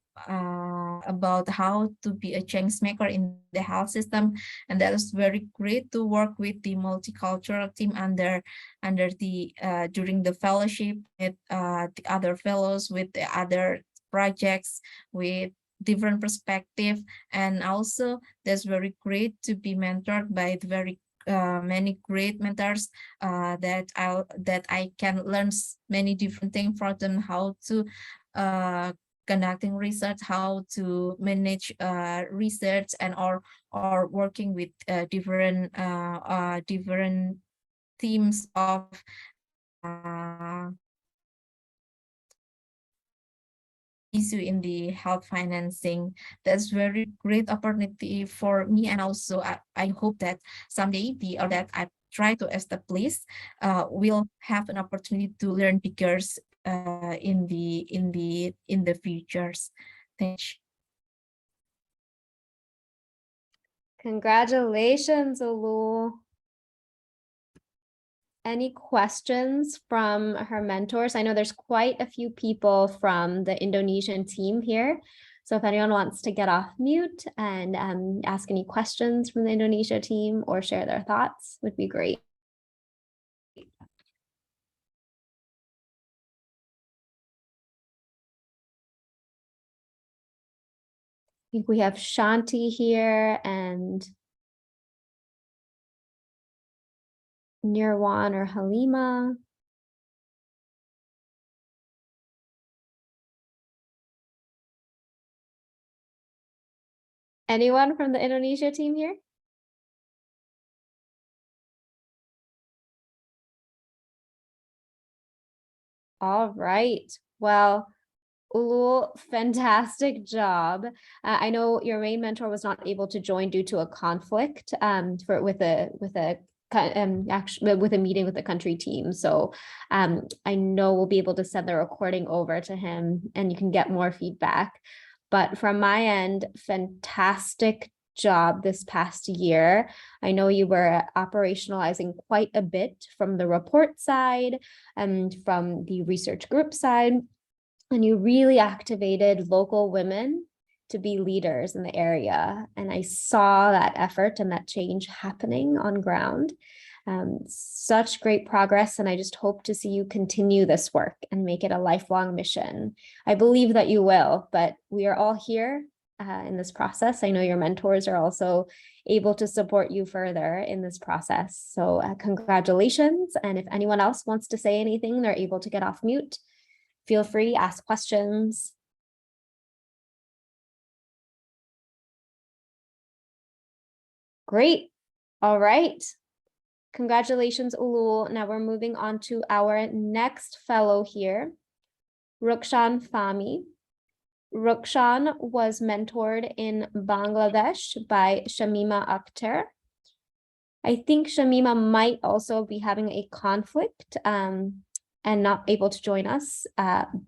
how to be a change maker in the health system. And that is very great to work with the multicultural team under the during the fellowship with the other fellows, with the other projects, with different perspective. And also that's very great to be mentored by the very many great mentors that I can learn many different things from them, how to conducting research, how to manage research, and or working with different themes of issue in the health financing. That's very great opportunity for me, and also I hope that someday that I try to establish will have an opportunity to learn bigger in the futures. Thanks. Congratulations, Olu. Any questions from her mentors? I know there's quite a few people from the Indonesian team here. So if anyone wants to get off mute and ask any questions from the Indonesia team or share their thoughts, would be great. I think we have Shanti here and Nirwan or Halima. Anyone from the Indonesia team here? All right. Well, Ulul, fantastic job. I know your main mentor was not able to join due to a conflict with a meeting with the country team. So I know we'll be able to send the recording over to him and you can get more feedback. But from my end, fantastic job this past year. I know you were operationalizing quite a bit from the report side and from the research group side. And you really activated local women to be leaders in the area. And I saw that effort and that change happening on ground. Such great progress. And I just hope to see you continue this work and make it a lifelong mission. I believe that you will, but we are all here in this process. I know your mentors are also able to support you further in this process. So congratulations. And if anyone else wants to say anything, they're able to get off mute. Feel free, ask questions. Great. All right. Congratulations, Ulul. Now we're moving on to our next fellow here, Rukshan Fahmy. Rukshan was mentored in Bangladesh by Shamima Akhtar. I think Shamima might also be having a conflict and not able to join us,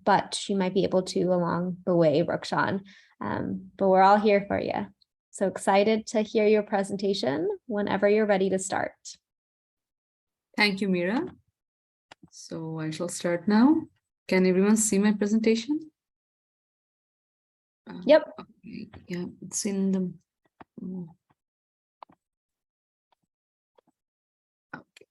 but she might be able to along the way, Rukshan. But we're all here for you. So excited to hear your presentation whenever you're ready to start. Thank you, Mira. So I shall start now. Can everyone see my presentation? Yep. Okay. Yeah, it's in the... Okay.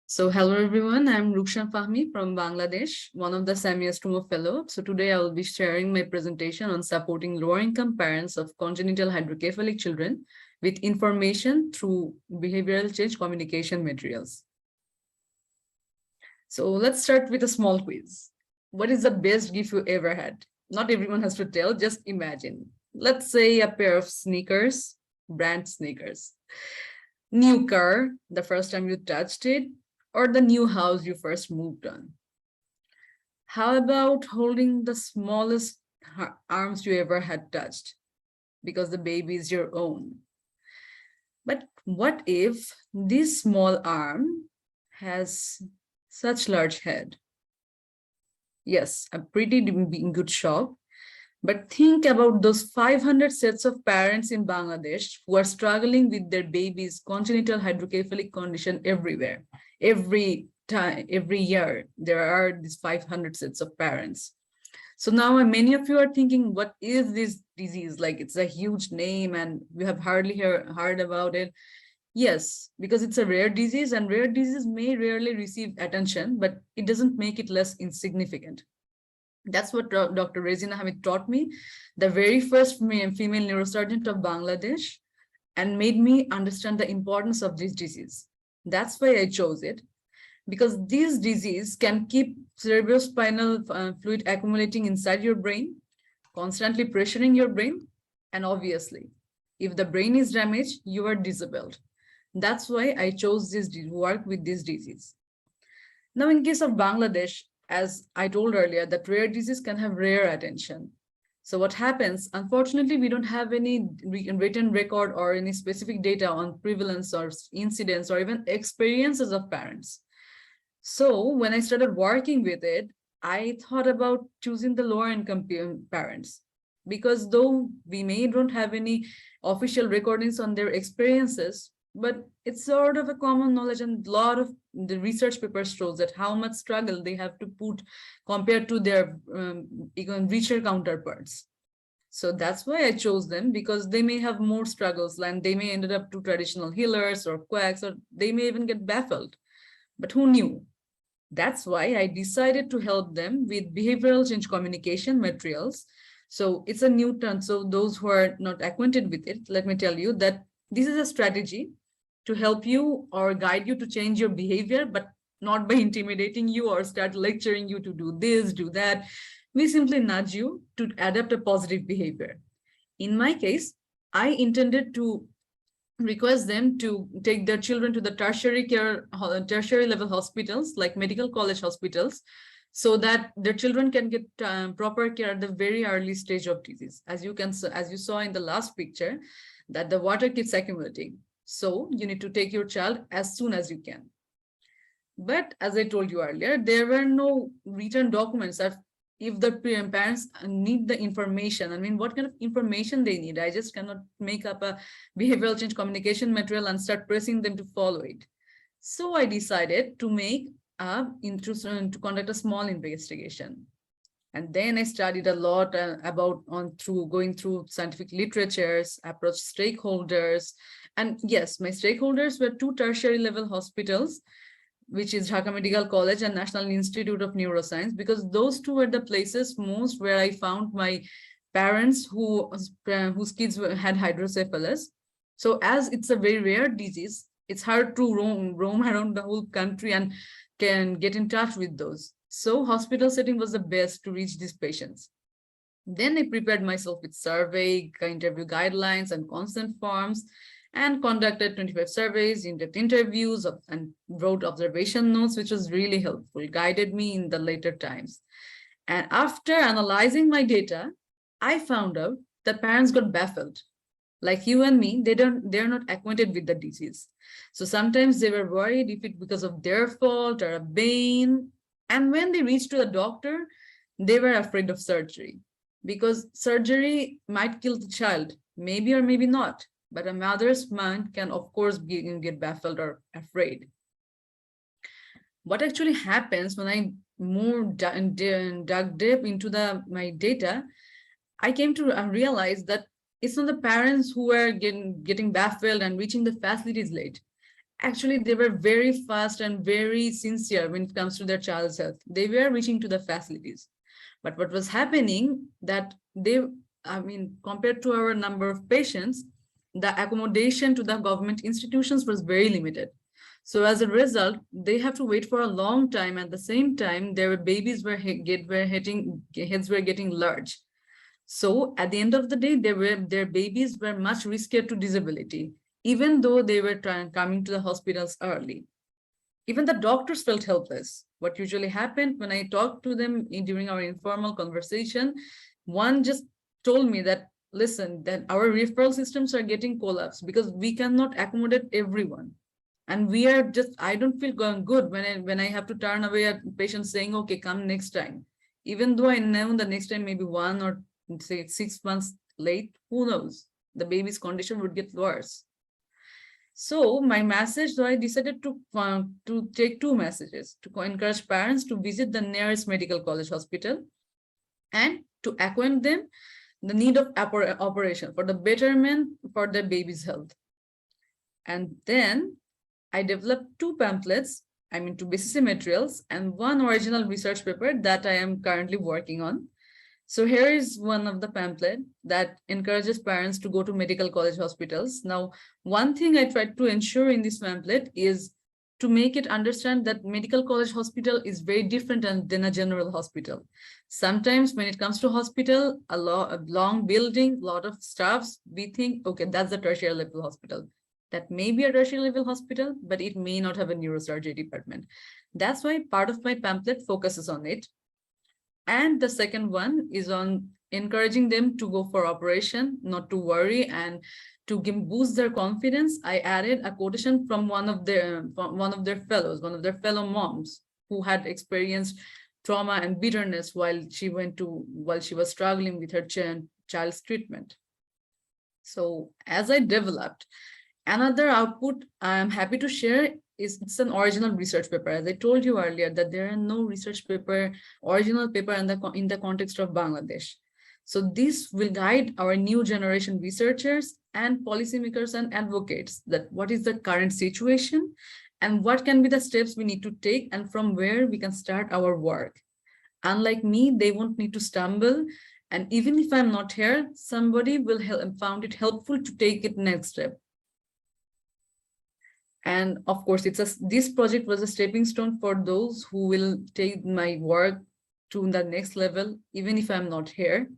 So hello everyone, I'm Rukshan Fahmy from Bangladesh, one of the Samya Stumo fellow. So today I will be sharing my presentation on supporting lower income parents of congenital hydrocephalic children with information through behavioral change communication materials. So let's start with a small quiz. What is the best gift you ever had? Not everyone has to tell, just imagine. Let's say a pair of sneakers, brand sneakers. New car, the first time you touched it, or the new house you first moved on. How about holding the smallest arms you ever had touched? Because the baby is your own. But what if this small arm has such large head? Yes, a pretty good shop. But think about those 500 sets of parents in Bangladesh who are struggling with their baby's congenital hydrocephalic condition everywhere. Every time, every year, there are these 500 sets of parents. So now many of you are thinking, what is this disease? Like, it's a huge name and we have hardly heard about it. Yes, because it's a rare disease and rare disease may rarely receive attention, but it doesn't make it less insignificant. That's what Dr. Rezina Hamid taught me, the very first female neurosurgeon of Bangladesh, and made me understand the importance of this disease. That's why I chose it, because this disease can keep cerebrospinal fluid accumulating inside your brain, constantly pressuring your brain, and obviously, if the brain is damaged, you are disabled. That's why I chose this work with this disease. Now, in case of Bangladesh, as I told earlier, that rare disease can have rare attention. So what happens, unfortunately, we don't have any written record or any specific data on prevalence or incidence or even experiences of parents. So when I started working with it, I thought about choosing the lower income parents, because though we may don't have any official recordings on their experiences, but it's sort of a common knowledge, and a lot of the research papers shows that how much struggle they have to put compared to their even richer counterparts. So that's why I chose them, because they may have more struggles and they may end up to traditional healers or quacks, or they may even get baffled. But who knew? That's why I decided to help them with behavioral change communication materials. So it's a new term. So those who are not acquainted with it, let me tell you that this is a strategy to help you or guide you to change your behavior, but not by intimidating you or start lecturing you to do this, do that. We simply nudge you to adapt a positive behavior. In my case, I intended to request them to take their children to the tertiary level hospitals like medical college hospitals, so that their children can get proper care at the very early stage of disease. As you saw in the last picture, that the water keeps accumulating. So you need to take your child as soon as you can. But as I told you earlier, there were no written documents of if the parents need the information. I mean, what kind of information they need? I just cannot make up a behavioral change communication material and start pressing them to follow it. So I decided to to conduct a small investigation. And then I studied a lot going through scientific literatures, approached stakeholders. And yes, my stakeholders were 2 tertiary level hospitals, which is Dhaka Medical College and National Institute of Neuroscience, because those 2 were the places most where I found my parents whose kids had hydrocephalus. So as it's a very rare disease, it's hard to roam around the whole country and can get in touch with those. So hospital setting was the best to reach these patients. Then I prepared myself with survey, interview guidelines, and consent forms, and conducted 25 surveys, in-depth interviews, and wrote observation notes, which was really helpful, guided me in the later times. And after analyzing my data, I found out that parents got baffled. Like you and me, they're not acquainted with the disease. So sometimes they were worried if it's because of their fault or a bane. And when they reached to the doctor, they were afraid of surgery, because surgery might kill the child, maybe or maybe not. But a mother's mind can, of course, get baffled or afraid. What actually happens when I dug deep into my data, I came to realize that it's not the parents who were getting baffled and reaching the facilities late. Actually, they were very fast and very sincere when it comes to their child's health. They were reaching to the facilities. But what was happening that compared to our number of patients, the accommodation to the government institutions was very limited. So as a result, they have to wait for a long time. At the same time, their babies heads were getting large. So at the end of the day, their babies were much riskier to disability, even though they were coming to the hospitals early. Even the doctors felt helpless. What usually happened when I talked to them during our informal conversation, one just told me that, listen, that our referral systems are getting collapsed because we cannot accommodate everyone. And I don't feel good when I have to turn away a patient saying, okay, come next time. Even though I know the next time maybe 1 or say 6 months late, who knows? The baby's condition would get worse. So my message, so I decided to take 2 messages: to encourage parents to visit the nearest medical college hospital and to acquaint them the need of operation for the betterment for their baby's health. And then I developed 2 pamphlets, 2 BCC materials, and 1 original research paper that I am currently working on. So here is one of the pamphlet that encourages parents to go to medical college hospitals. Now, one thing I tried to ensure in this pamphlet is to make it understand that medical college hospital is very different than a general hospital. Sometimes when it comes to hospital, a long building, lot of staffs, we think, okay, that's a tertiary level hospital. That may be a tertiary level hospital, but it may not have a neurosurgery department. That's why part of my pamphlet focuses on it. And the second one is on encouraging them to go for operation, not to worry, and to boost their confidence. I added a quotation from one of their fellow moms who had experienced trauma and bitterness while she was struggling with her child's treatment. So as I developed, another output I'm happy to share it's an original research paper. As I told you earlier, that there are no original paper in the context of Bangladesh. So this will guide our new generation researchers and policymakers and advocates that what is the current situation and what can be the steps we need to take and from where we can start our work. Unlike me, they won't need to stumble. And even if I'm not here, somebody will found it helpful to take it next step. And of course, this project was a stepping stone for those who will take my work to the next level, even if I'm not here.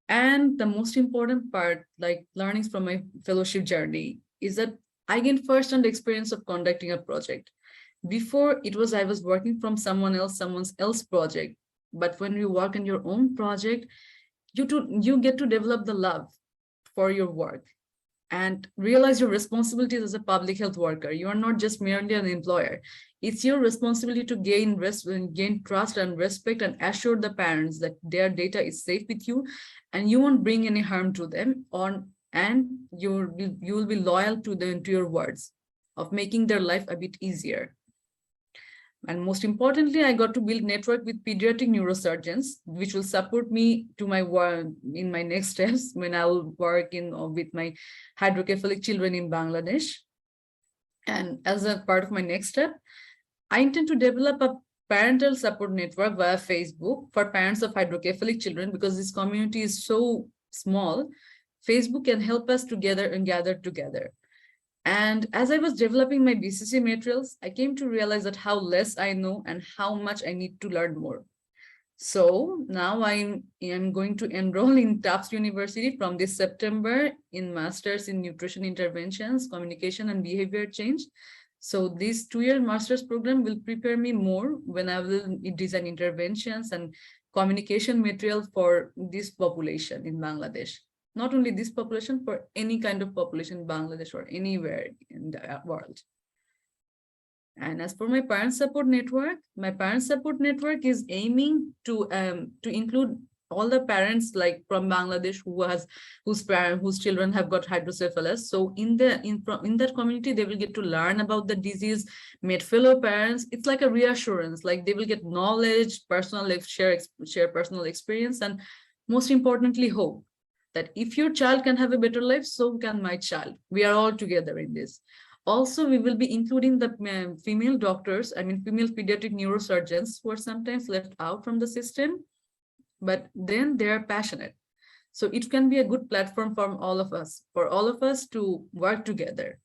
And the most important part, like learnings from my fellowship journey, is that I gained first-hand experience of conducting a project. Before it was I was working from someone else's project. But when you work on your own project, you get to develop the love for your work and realize your responsibilities as a public health worker. You are not just merely an employer. It's your responsibility to gain trust and respect and assure the parents that their data is safe with you and you won't bring any harm to them and you will be loyal to your words of making their life a bit easier. And most importantly, I got to build network with pediatric neurosurgeons, which will support me to my work in my next steps when I will work with my hydrocephalic children in Bangladesh. And as a part of my next step, I intend to develop a parental support network via Facebook for parents of hydrocephalic children because this community is so small. Facebook can help us together and gather together. And as I was developing my BCC materials, I came to realize that how less I know and how much I need to learn more. So now I am going to enroll in Tufts University from this September in Masters in Nutrition Interventions, Communication and Behavior Change. So this 2-year master's program will prepare me more when I will design interventions and communication material for this population in Bangladesh. Not only this population, for any kind of population in Bangladesh or anywhere in the world. And as for my parent support network, is aiming to include all the parents like from Bangladesh whose children have got hydrocephalus. So in that community, they will get to learn about the disease, meet fellow parents. It's like a reassurance, like they will get knowledge, share personal experience, and most importantly, hope. That if your child can have a better life, so can my child. We are all together in this. Also, we will be including the female doctors, female pediatric neurosurgeons who are sometimes left out from the system, but then they are passionate. So it can be a good platform for all of us to work together.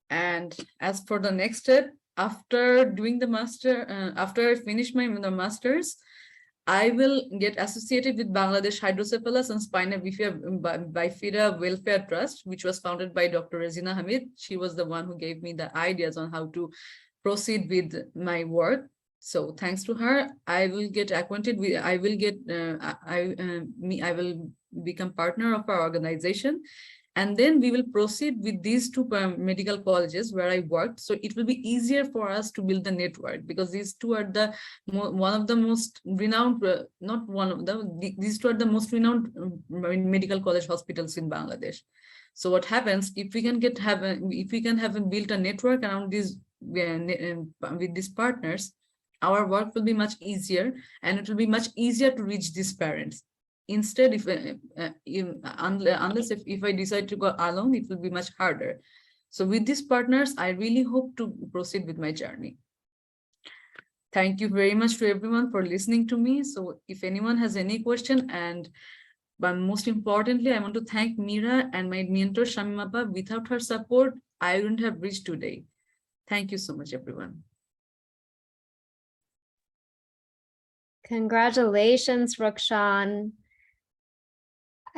And as for the next step, after doing the after I finish my master's, I will get associated with Bangladesh Hydrocephalus and Spina Bifida Welfare Trust, which was founded by Dr. Rezina Hamid. She was the one who gave me the ideas on how to proceed with my work. So thanks to her, I will get acquainted with, I will become partner of our organization. And then we will proceed with these 2 medical colleges where I worked. So it will be easier for us to build the network because these 2 are one of the most renowned, these 2 are the most renowned medical college hospitals in Bangladesh. So what happens if we can have built a network around these with these partners, our work will be much easier and it will be much easier to reach these parents. Instead, unless if I decide to go alone, it will be much harder. So with these partners, I really hope to proceed with my journey. Thank you very much to everyone for listening to me. So if anyone has any question, but most importantly, I want to thank Mira and my mentor Shamimapa. Without her support, I wouldn't have reached today. Thank you so much, everyone. Congratulations, Rukshan.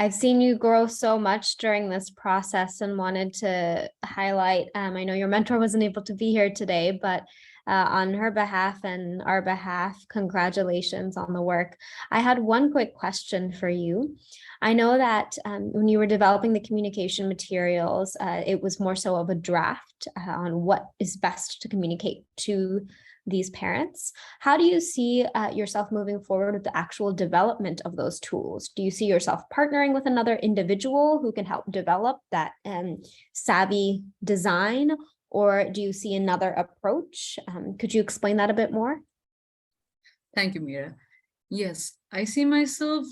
I've seen you grow so much during this process and wanted to highlight, I know your mentor wasn't able to be here today, but on her behalf and our behalf, congratulations on the work. I had one quick question for you. I know that when you were developing the communication materials, it was more so of a draft on what is best to communicate to these parents. How do you see yourself moving forward with the actual development of those tools? Do you see yourself partnering with another individual who can help develop that savvy design, or do you see another approach? Could you explain that a bit more? Thank you, Mira. Yes, I see myself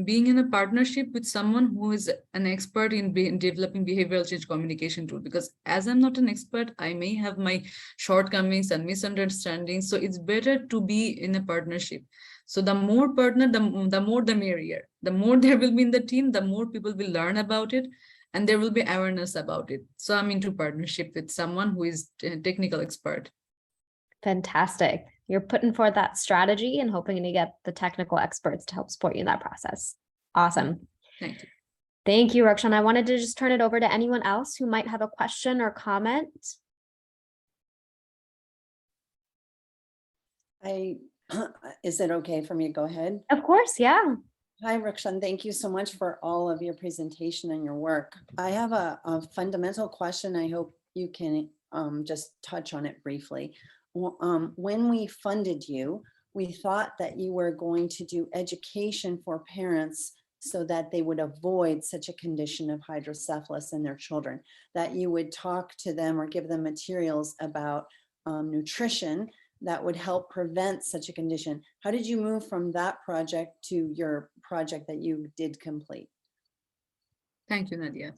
being in a partnership with someone who is an expert in developing behavioral change communication tool, because as I'm not an expert, I may have my shortcomings and misunderstandings. So it's better to be in a partnership. So the more partner, the more the merrier. The more there will be in the team, the more people will learn about it and there will be awareness about it. So I'm into partnership with someone who is a technical expert. Fantastic. you're putting forth that strategy and hoping to get the technical experts to help support you in that process. Awesome. Thank you. Thank you, Rakshan. I wanted to just turn it over to anyone else who might have a question or comment. Is it okay for me to go ahead? Of course, yeah. Hi, Rakshan. Thank you so much for all of your presentation and your work. I have a fundamental question. I hope you can just touch on it briefly. When we funded you, we thought that you were going to do education for parents so that they would avoid such a condition of hydrocephalus in their children, that you would talk to them or give them materials about nutrition that would help prevent such a condition. How did you move from that project to your project that you did complete? Thank you, Nadia.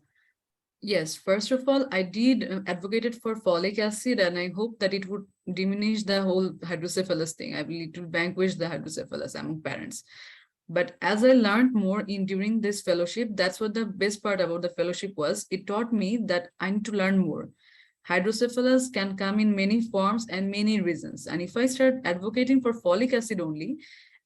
Yes, first of all, I did advocated for folic acid, and I hope that it would diminish the whole hydrocephalus thing. I believe it will vanquish the hydrocephalus among parents. But as I learned more during this fellowship, that's what the best part about the fellowship was. It taught me that I need to learn more. Hydrocephalus can come in many forms and many reasons. And if I start advocating for folic acid only,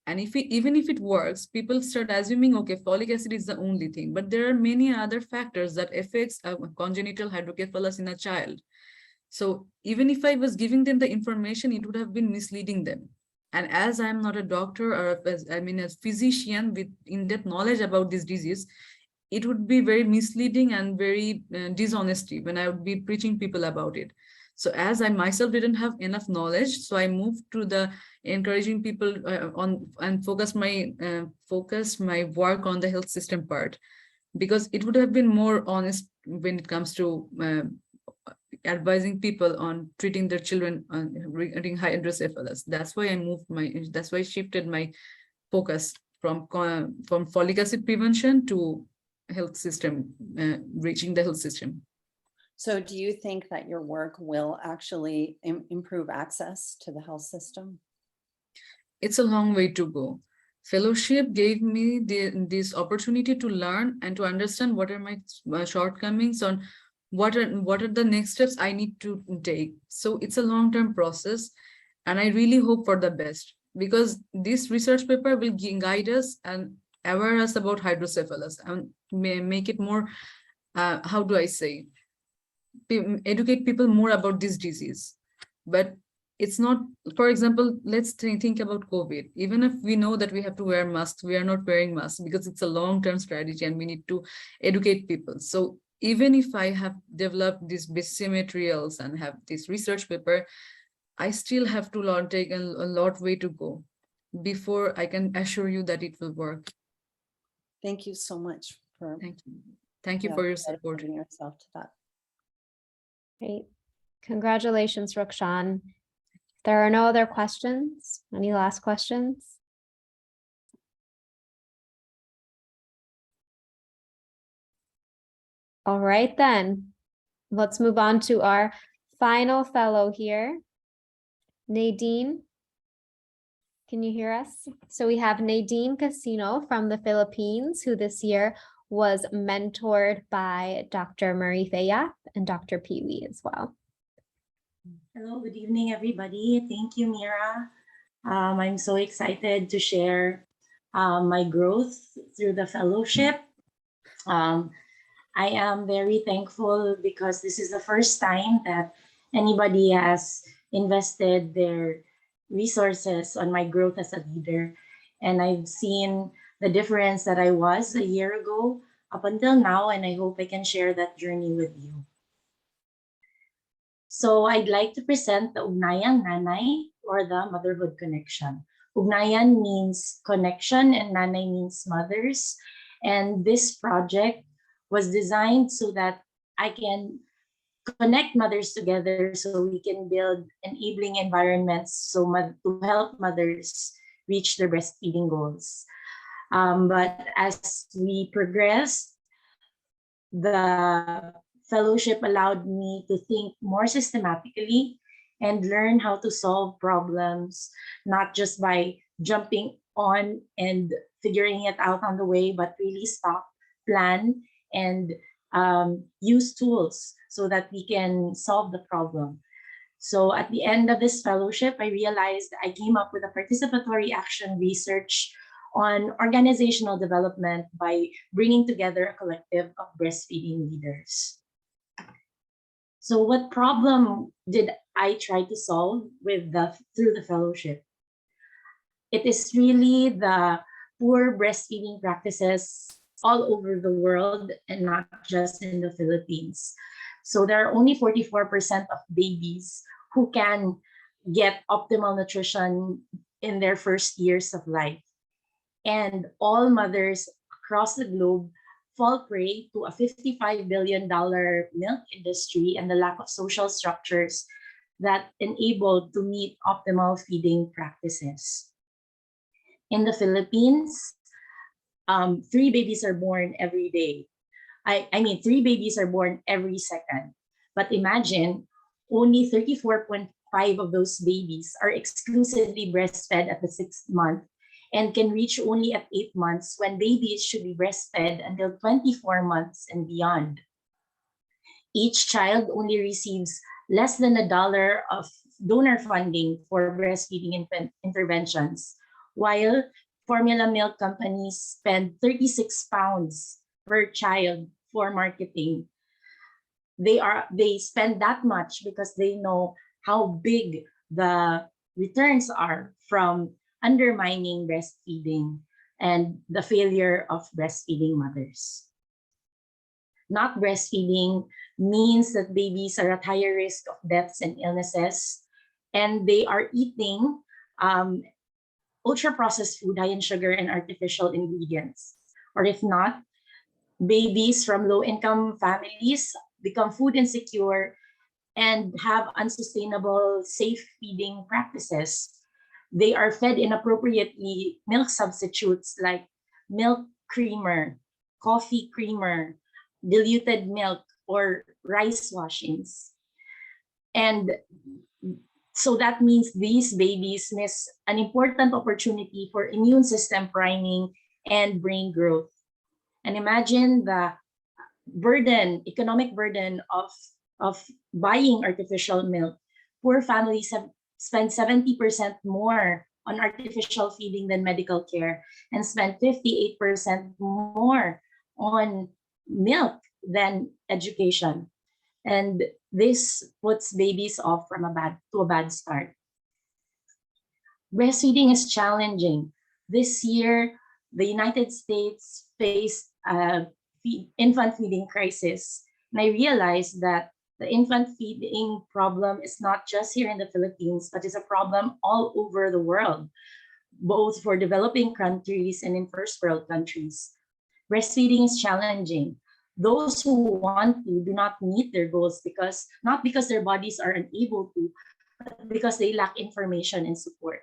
and even if it works, people start assuming, okay, folic acid is the only thing, but there are many other factors that affects congenital hydrocephalus in a child. So even if I was giving them the information, it would have been misleading them. And as I'm not a doctor or a physician with in-depth knowledge about this disease, it would be very misleading and very dishonesty when I would be preaching people about it. So as I myself didn't have enough knowledge, so I moved to the encouraging people on and focus my work on the health system part, because it would have been more honest when it comes to advising people on treating their children regarding hydrocephalus. That's why I shifted my focus from folic acid prevention to health system, reaching the health system. So do you think that your work will actually improve access to the health system? It's a long way to go. Fellowship gave me this opportunity to learn and to understand what are my shortcomings on what are the next steps I need to take. So it's a long-term process, and I really hope for the best, because this research paper will guide us and aware us about hydrocephalus and make it more, how do I say, educate people more about this disease. But it's not, for example, let's think about COVID. Even if we know that we have to wear masks, we are not wearing masks because it's a long-term strategy and we need to educate people. So even if I have developed these basic materials and have this research paper, I still have to take a lot way to go before I can assure you that it will work. Thank you so much for Thank you for your support. dedicating yourself to that. Great. Congratulations, Rakshan. If there are no other questions, any last questions? All right, then. Let's move on to our final fellow here. Nadine, can you hear us? So we have Nadine Casino from the Philippines, who this year was mentored by Dr. Marie Fayap and Dr. Peewee as well. Hello, good evening, everybody. Thank you, Mira. I'm so excited to share my growth through the fellowship. I am very thankful because this is the first time that anybody has invested their resources on my growth as a leader. And I've seen the difference that I was a year ago up until now, and I hope I can share that journey with you. So I'd like to present the Ugnayang Nanay, or the motherhood connection. Ugnayan means connection and Nanay means mothers. And this project was designed so that I can connect mothers together so we can build enabling environments to help mothers reach their breastfeeding goals. But as we progressed, the fellowship allowed me to think more systematically and learn how to solve problems, not just by jumping on and figuring it out on the way, but really stop, plan, and use tools so that we can solve the problem. So at the end of this fellowship, I realized I came up with a participatory action research on organizational development by bringing together a collective of breastfeeding leaders. So what problem did I try to solve through the fellowship? It is really the poor breastfeeding practices all over the world and not just in the Philippines. So there are only 44% of babies who can get optimal nutrition in their first years of life. And all mothers across the globe fall prey to a $55 billion milk industry and the lack of social structures that enable to meet optimal feeding practices. In the Philippines, 3 babies are born every day. I mean, 3 babies are born every second. But imagine, only 34.5 of those babies are exclusively breastfed at the 6th month and can reach only at 8 months, when babies should be breastfed until 24 months and beyond. Each child only receives less than $1 of donor funding for breastfeeding interventions, while formula milk companies spend 36 pounds per child for marketing. They spend that much because they know how big the returns are from undermining breastfeeding and the failure of breastfeeding mothers. Not breastfeeding means that babies are at higher risk of deaths and illnesses, and they are eating ultra-processed food high in sugar and artificial ingredients. Or if not, babies from low-income families become food insecure and have unsustainable safe feeding practices. They are fed inappropriately milk substitutes like milk creamer, coffee creamer, diluted milk, or rice washings. And so that means these babies miss an important opportunity for immune system priming and brain growth. And imagine the economic burden of buying artificial milk. Poor families have spent 70% more on artificial feeding than medical care, and spend 58% more on milk than education. And this puts babies off to a bad start. Breastfeeding is challenging. This year, the United States faced a infant feeding crisis. And I realized that the infant feeding problem is not just here in the Philippines, but is a problem all over the world, both for developing countries and in first world countries. Breastfeeding is challenging. Those who want to do not meet their goals not because their bodies are unable to, but because they lack information and support.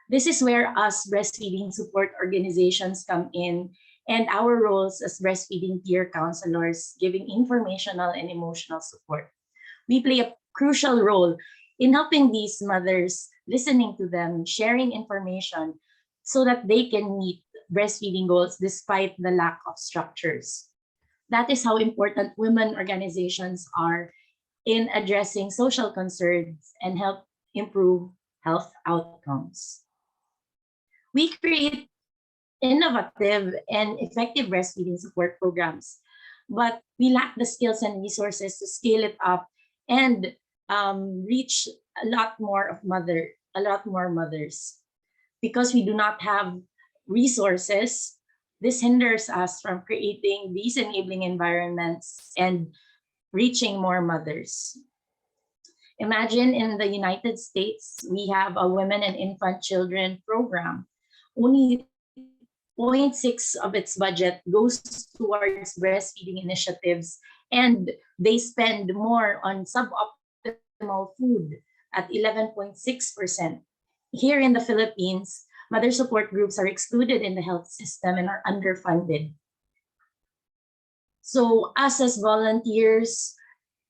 This is where us breastfeeding support organizations come in, and our roles as breastfeeding peer counselors, giving informational and emotional support. We play a crucial role in helping these mothers, listening to them, sharing information so that they can meet breastfeeding goals despite the lack of structures. That is how important women organizations are in addressing social concerns and help improve health outcomes. We create innovative and effective breastfeeding support programs, but we lack the skills and resources to scale it up and reach a lot more mothers. Because we do not have resources, this hinders us from creating these enabling environments and reaching more mothers. Imagine in the United States, we have a women and infant children program. Only 0.6 of its budget goes towards breastfeeding initiatives, and they spend more on suboptimal food at 11.6%. Here in the Philippines, mother support groups are excluded in the health system and are underfunded. So us as volunteers,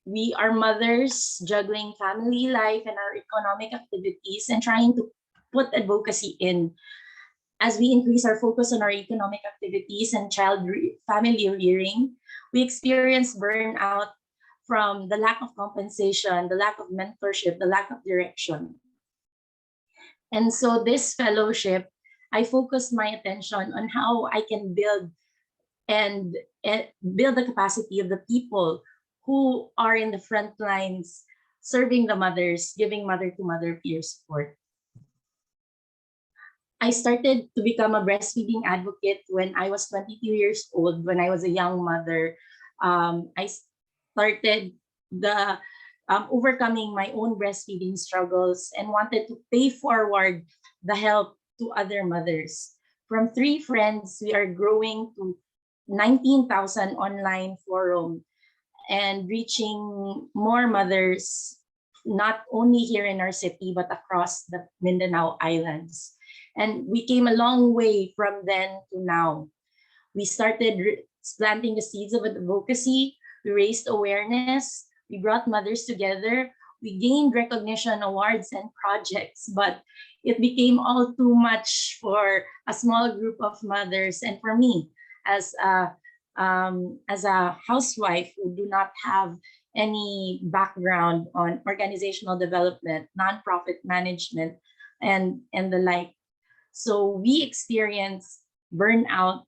we are mothers juggling family life and our economic activities and trying to put advocacy in. As we increase our focus on our economic activities and family rearing, we experience burnout from the lack of compensation, the lack of mentorship, the lack of direction. And so this fellowship, I focused my attention on how I can build and build the capacity of the people who are in the front lines, serving the mothers, giving mother-to-mother peer support. I started to become a breastfeeding advocate when I was 22 years old, when I was a young mother. I started the overcoming my own breastfeeding struggles and wanted to pay forward the help to other mothers. From 3 friends, we are growing to 19,000 online forum and reaching more mothers, not only here in our city, but across the Mindanao Islands. And we came a long way from then to now. We started planting the seeds of advocacy. We raised awareness. We brought mothers together. We gained recognition, awards, and projects, but it became all too much for a small group of mothers and for me as a housewife who do not have any background on organizational development, nonprofit management, and the like. So we experienced burnout,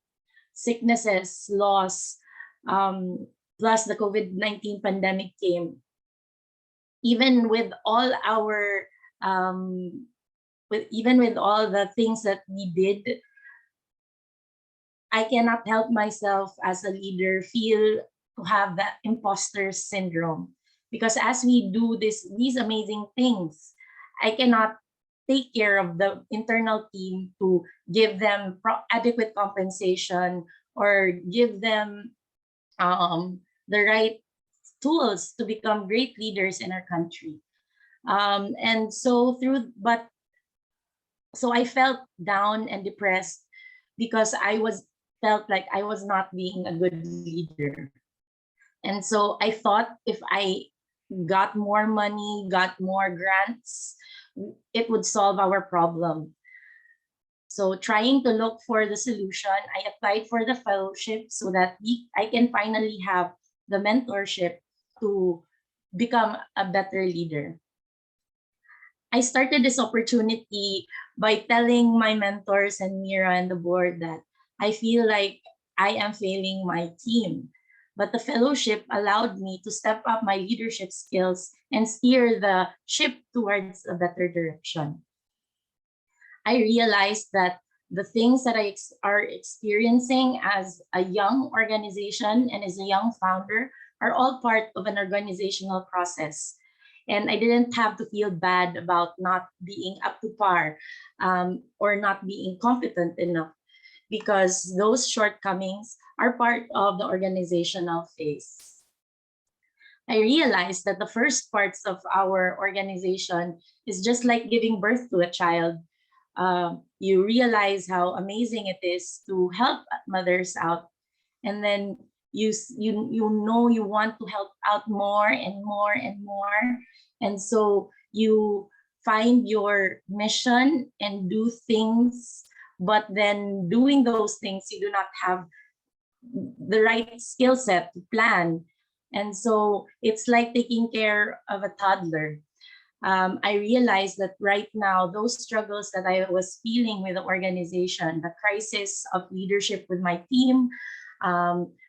sicknesses, loss, plus the COVID-19 pandemic came. Even with all our, even with all the things that we did, I cannot help myself as a leader feel to have that imposter syndrome. Because as we do these amazing things, I cannot take care of the internal team to give them adequate compensation or give them the right tools to become great leaders in our country. And so so I felt down and depressed because felt like I was not being a good leader. And so I thought if I got more money, got more grants, it would solve our problem. So trying to look for the solution, I applied for the fellowship so that I can finally have the mentorship to become a better leader. I started this opportunity by telling my mentors and Mira and the board that I feel like I am failing my team. But the fellowship allowed me to step up my leadership skills and steer the ship towards a better direction. I realized that the things that I are experiencing as a young organization and as a young founder are all part of an organizational process. And I didn't have to feel bad about not being up to par or not being competent enough, because those shortcomings are part of the organizational phase. I realized that the first parts of our organization is just like giving birth to a child. You realize how amazing it is to help mothers out, and then you know you want to help out more and more and more, and so you find your mission and do things, but then doing those things you do not have the right skill set to plan, and so it's like taking care of a toddler. I realized that right now, those struggles that I was feeling with the organization, the crisis of leadership with my team,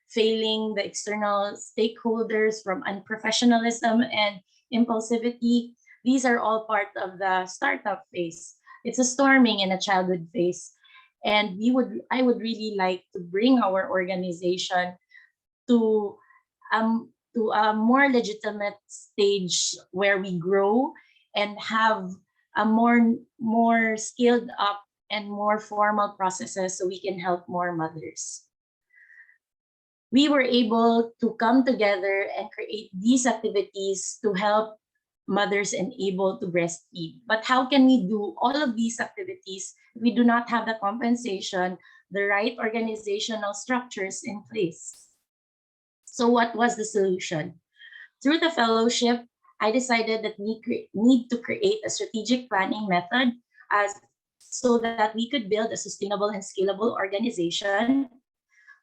failing the external stakeholders from unprofessionalism and impulsivity, these are all part of the startup phase. It's a storming in a childhood phase. And I would really like to bring our organization to a more legitimate stage where we grow and have a more skilled up and more formal processes so we can help more mothers. We were able to come together and create these activities to help mothers and able to breastfeed. But how can we do all of these activities if we do not have the compensation, the right organizational structures in place? So what was the solution? Through the fellowship, I decided that we need to create a strategic planning method so that we could build a sustainable and scalable organization.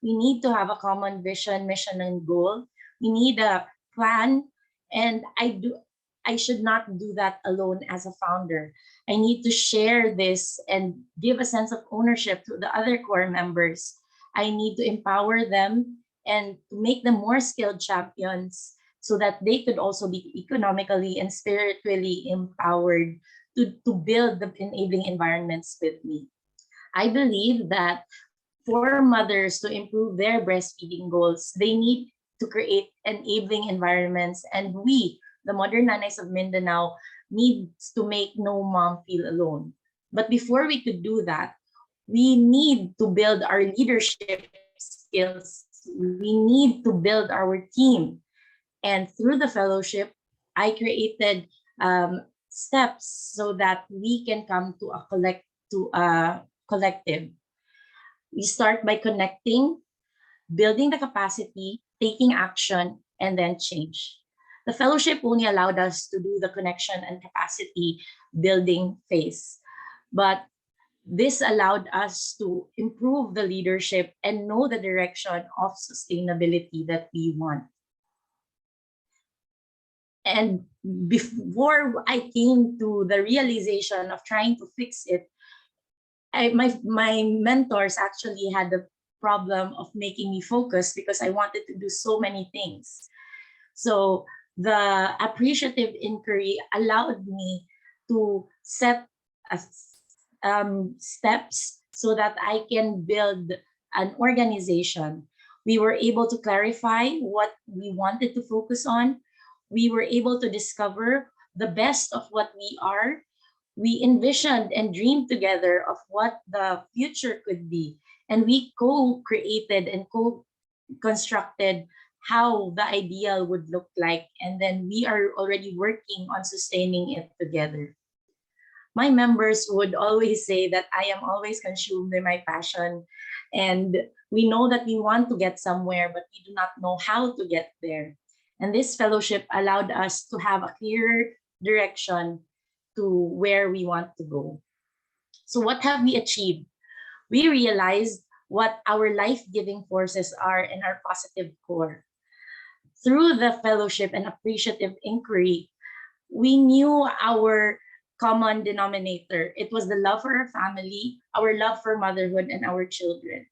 We need to have a common vision, mission, and goal. We need a plan, and I should not do that alone as a founder. I need to share this and give a sense of ownership to the other core members. I need to empower them and to make them more skilled champions so that they could also be economically and spiritually empowered to build the enabling environments with me. I believe that for mothers to improve their breastfeeding goals, they need to create enabling environments, and we, the modern nanas of Mindanao, needs to make no mom feel alone. But before we could do that, we need to build our leadership skills. We need to build our team. And through the fellowship, I created steps so that we can come to a collective. We start by connecting, building the capacity, taking action, and then change. The fellowship only allowed us to do the connection and capacity building phase, but this allowed us to improve the leadership and know the direction of sustainability that we want. And before I came to the realization of trying to fix it, my mentors actually had the problem of making me focus because I wanted to do so many things. So the appreciative inquiry allowed me to set steps so that I can build an organization. We were able to clarify what we wanted to focus on. We were able to discover the best of what we are. We envisioned and dreamed together of what the future could be. And we co-created and co-constructed how the ideal would look like. And then we are already working on sustaining it together. My members would always say that I am always consumed by my passion. And we know that we want to get somewhere, but we do not know how to get there. And this fellowship allowed us to have a clearer direction to where we want to go. So what have we achieved? We realized what our life-giving forces are in our positive core. Through the fellowship and appreciative inquiry, we knew our common denominator. It was the love for our family, our love for motherhood, and our children.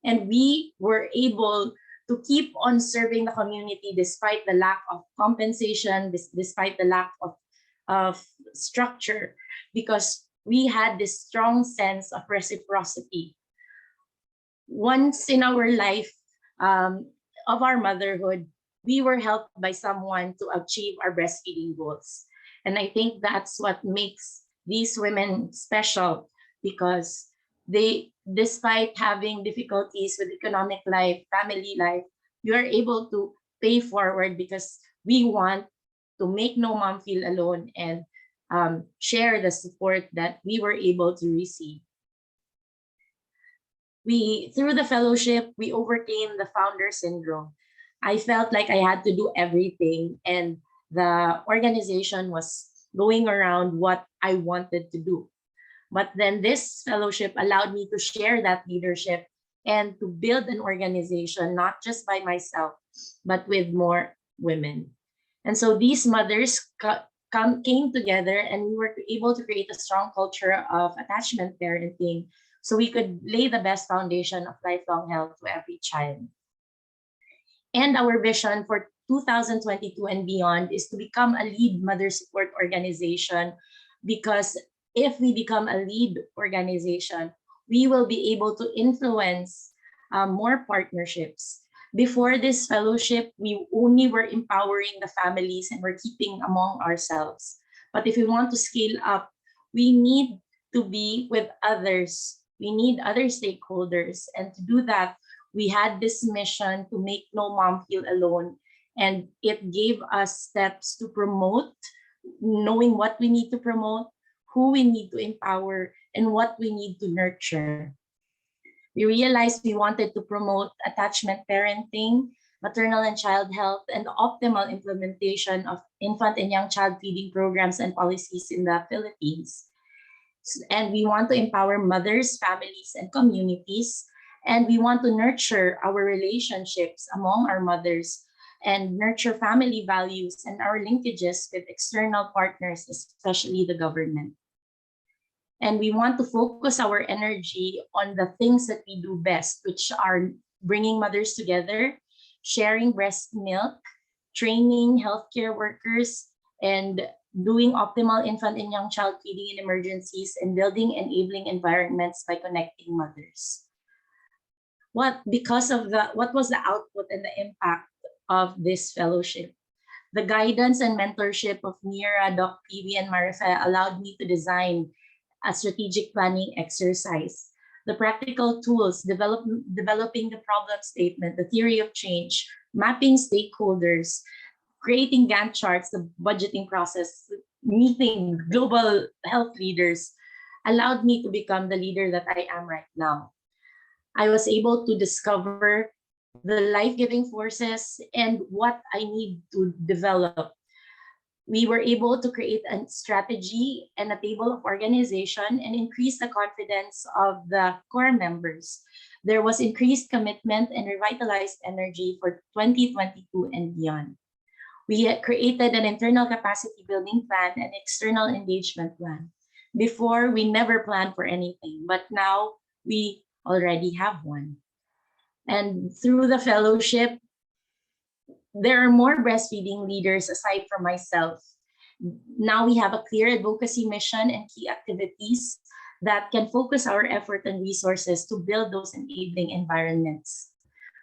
And we were able to keep on serving the community despite the lack of compensation, despite the lack of structure, because we had this strong sense of reciprocity. Once in our life of our motherhood, we were helped by someone to achieve our breastfeeding goals. And I think that's what makes these women special, because they, despite having difficulties with economic life, family life, you are able to pay forward because we want to make no mom feel alone and share the support that we were able to receive. Through the fellowship, we overcame the founder syndrome. I felt like I had to do everything, and the organization was going around what I wanted to do. But then this fellowship allowed me to share that leadership and to build an organization, not just by myself, but with more women. And so these mothers came together, and we were able to create a strong culture of attachment parenting so we could lay the best foundation of lifelong health to every child. And our vision for 2022 and beyond is to become a lead mother support organization, because if we become a lead organization, we will be able to influence more partnerships. Before this fellowship, we only were empowering the families and we're keeping among ourselves. But if we want to scale up, we need to be with others. We need other stakeholders. And to do that, we had this mission to make no mom feel alone. And it gave us steps to promote, knowing what we need to promote, who we need to empower, and what we need to nurture. We realized we wanted to promote attachment parenting, maternal and child health, and the optimal implementation of infant and young child feeding programs and policies in the Philippines. And we want to empower mothers, families, and communities. And we want to nurture our relationships among our mothers and nurture family values and our linkages with external partners, especially the government. And we want to focus our energy on the things that we do best, which are bringing mothers together, sharing breast milk, training healthcare workers, and doing optimal infant and young child feeding in emergencies, and building enabling environments by connecting mothers. What was the output and the impact of this fellowship? The guidance and mentorship of Mira, Doc PV, and Marife allowed me to design a strategic planning exercise. The practical tools, developing the problem statement, the theory of change, mapping stakeholders, creating Gantt charts, the budgeting process, meeting global health leaders, allowed me to become the leader that I am right now. I was able to discover the life-giving forces and what I need to develop. We were able to create a strategy and a table of organization and increase the confidence of the core members. There was increased commitment and revitalized energy for 2022 and beyond. We had created an internal capacity building plan and external engagement plan. Before, we never planned for anything, but now we already have one. And through the fellowship, there are more breastfeeding leaders aside from myself. Now we have a clear advocacy mission and key activities that can focus our effort and resources to build those enabling environments.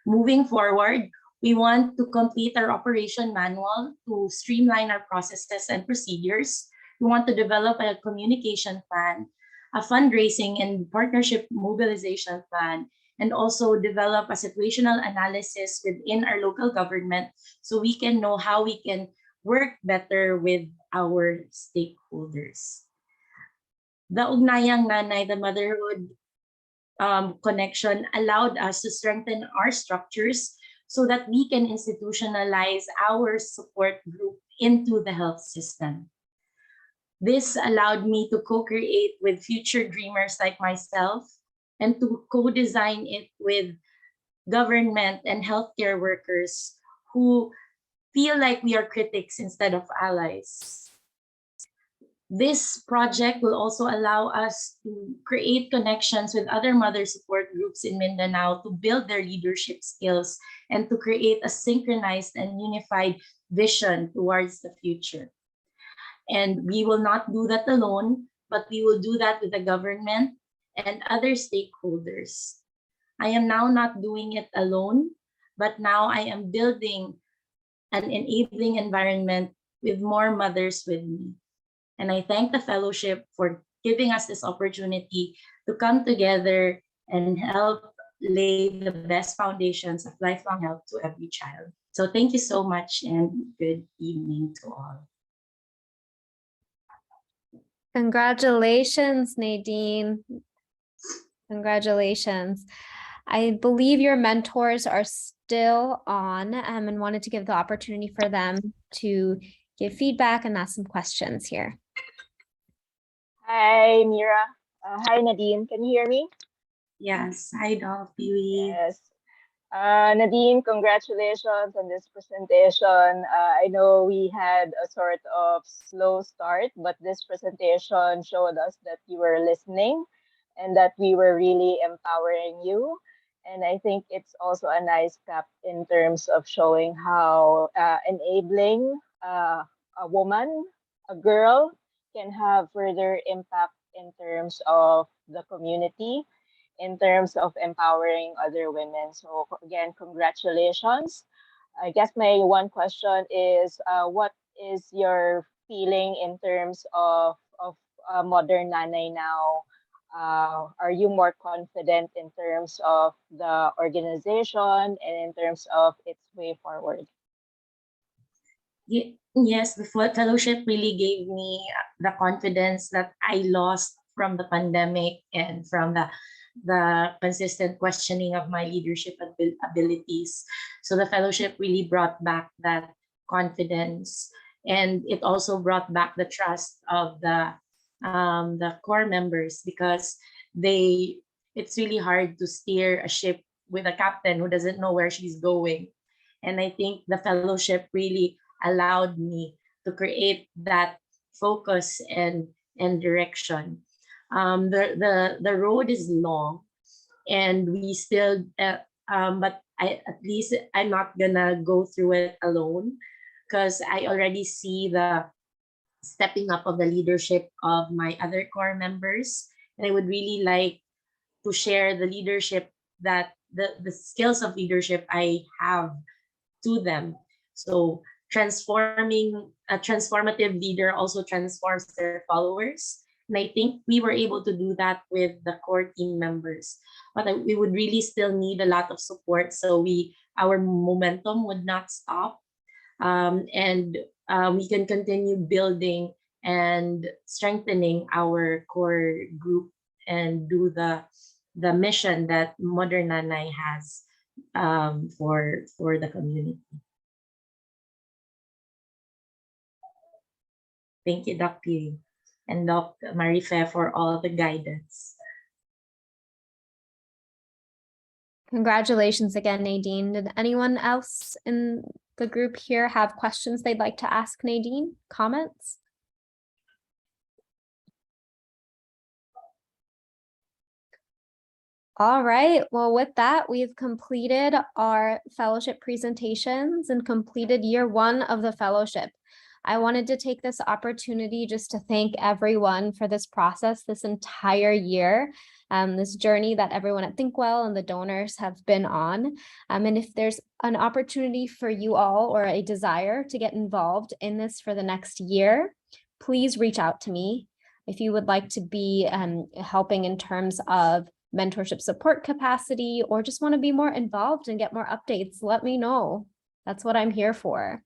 Moving forward, we want to complete our operation manual to streamline our processes and procedures. We want to develop a communication plan, a fundraising and partnership mobilization plan, and also develop a situational analysis within our local government so we can know how we can work better with our stakeholders. The Ugnayang Nanay, the motherhood connection, allowed us to strengthen our structures so that we can institutionalize our support group into the health system. This allowed me to co-create with future dreamers like myself and to co-design it with government and healthcare workers who feel like we are critics instead of allies. This project will also allow us to create connections with other mother support groups in Mindanao to build their leadership skills and to create a synchronized and unified vision towards the future. And we will not do that alone, but we will do that with the government and other stakeholders. I am now not doing it alone, but now I am building an enabling environment with more mothers with me. And I thank the fellowship for giving us this opportunity to come together and help lay the best foundations of lifelong health to every child. So thank you so much and good evening to all. Congratulations, Nadine. Congratulations. I believe your mentors are still on and wanted to give the opportunity for them to give feedback and ask some questions here. Hi, Mira. Hi, Nadine. Can you hear me? Yes. Hi, Doc. Yes. Nadine, congratulations on this presentation. I know we had a sort of slow start, but this presentation showed us that you were listening and that we were really empowering you. And I think it's also a nice step in terms of showing how enabling a woman, a girl, can have further impact in terms of the community, in terms of empowering other women. So again, congratulations. I guess my one question is, what is your feeling in terms of modern nanay now? Are you more confident in terms of the organization and in terms of its way forward? Yes, the fellowship really gave me the confidence that I lost from the pandemic and from the consistent questioning of my leadership abilities. So the fellowship really brought back that confidence, and it also brought back the trust of the core members, because it's really hard to steer a ship with a captain who doesn't know where she's going. And I think the fellowship really allowed me to create that focus and direction. The road is long, and we still but at least I'm not gonna go through it alone, because I already see the stepping up of the leadership of my other core members, and I would really like to share the leadership that the skills of leadership I have to them. So a transformative leader also transforms their followers. And I think we were able to do that with the core team members. But we would really still need a lot of support, so our momentum would not stop. And we can continue building and strengthening our core group and do the mission that Modern Nanay has for the community. Thank you, Doc Piri and Doc Marife, for all the guidance. Congratulations again, Nadine. Did anyone else in the group here have questions they'd like to ask Nadine? Comments? All right, well, with that, we've completed our fellowship presentations and completed year one of the fellowship. I wanted to take this opportunity just to thank everyone for this process this entire year, this journey that everyone at ThinkWell and the donors have been on. And if there's an opportunity for you all or a desire to get involved in this for the next year, please reach out to me. If you would like to be helping in terms of mentorship support capacity, or just want to be more involved and get more updates, let me know. That's what I'm here for.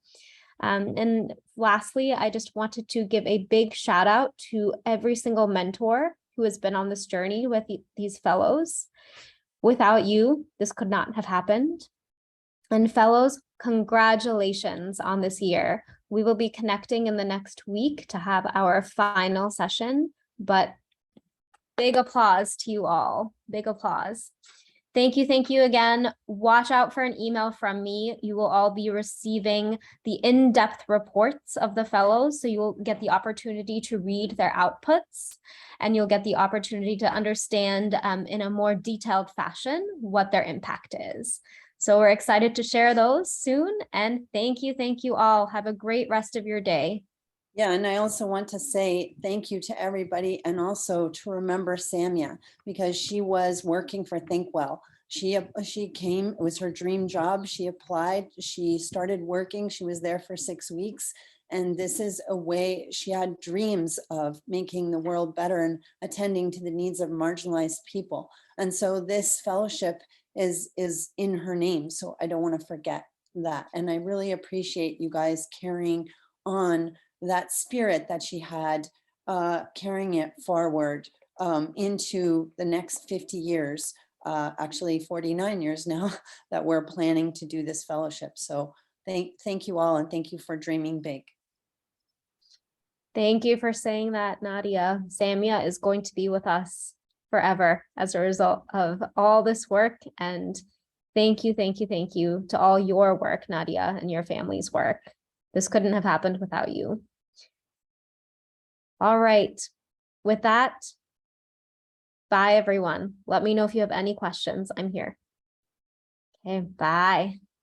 And lastly, I just wanted to give a big shout out to every single mentor who has been on this journey with these fellows. Without you, this could not have happened. And fellows, congratulations on this year. We will be connecting in the next week to have our final session, but big applause to you all. Big applause. Thank you again. Watch out for an email from me. You will all be receiving the in-depth reports of the fellows, so you will get the opportunity to read their outputs, and you'll get the opportunity to understand in a more detailed fashion what their impact is. So we're excited to share those soon, and thank you all. Have a great rest of your day. Yeah, and I also want to say thank you to everybody, and also to remember Samya, because she was working for ThinkWell. She came, it was her dream job. She applied, she started working, she was there for 6 weeks. And this is a way, she had dreams of making the world better and attending to the needs of marginalized people. And so this fellowship is in her name. So I don't want to forget that. And I really appreciate you guys carrying on that spirit that she had, carrying it forward into the next 50 years, actually 49 years now, that we're planning to do this fellowship. So thank you all, and thank you for dreaming big. Thank you for saying that, Nadia. Samya is going to be with us forever as a result of all this work. And thank you to all your work, Nadia, and your family's work. This couldn't have happened without you. All right, with that, bye everyone. Let me know if you have any questions. I'm here. Okay, bye.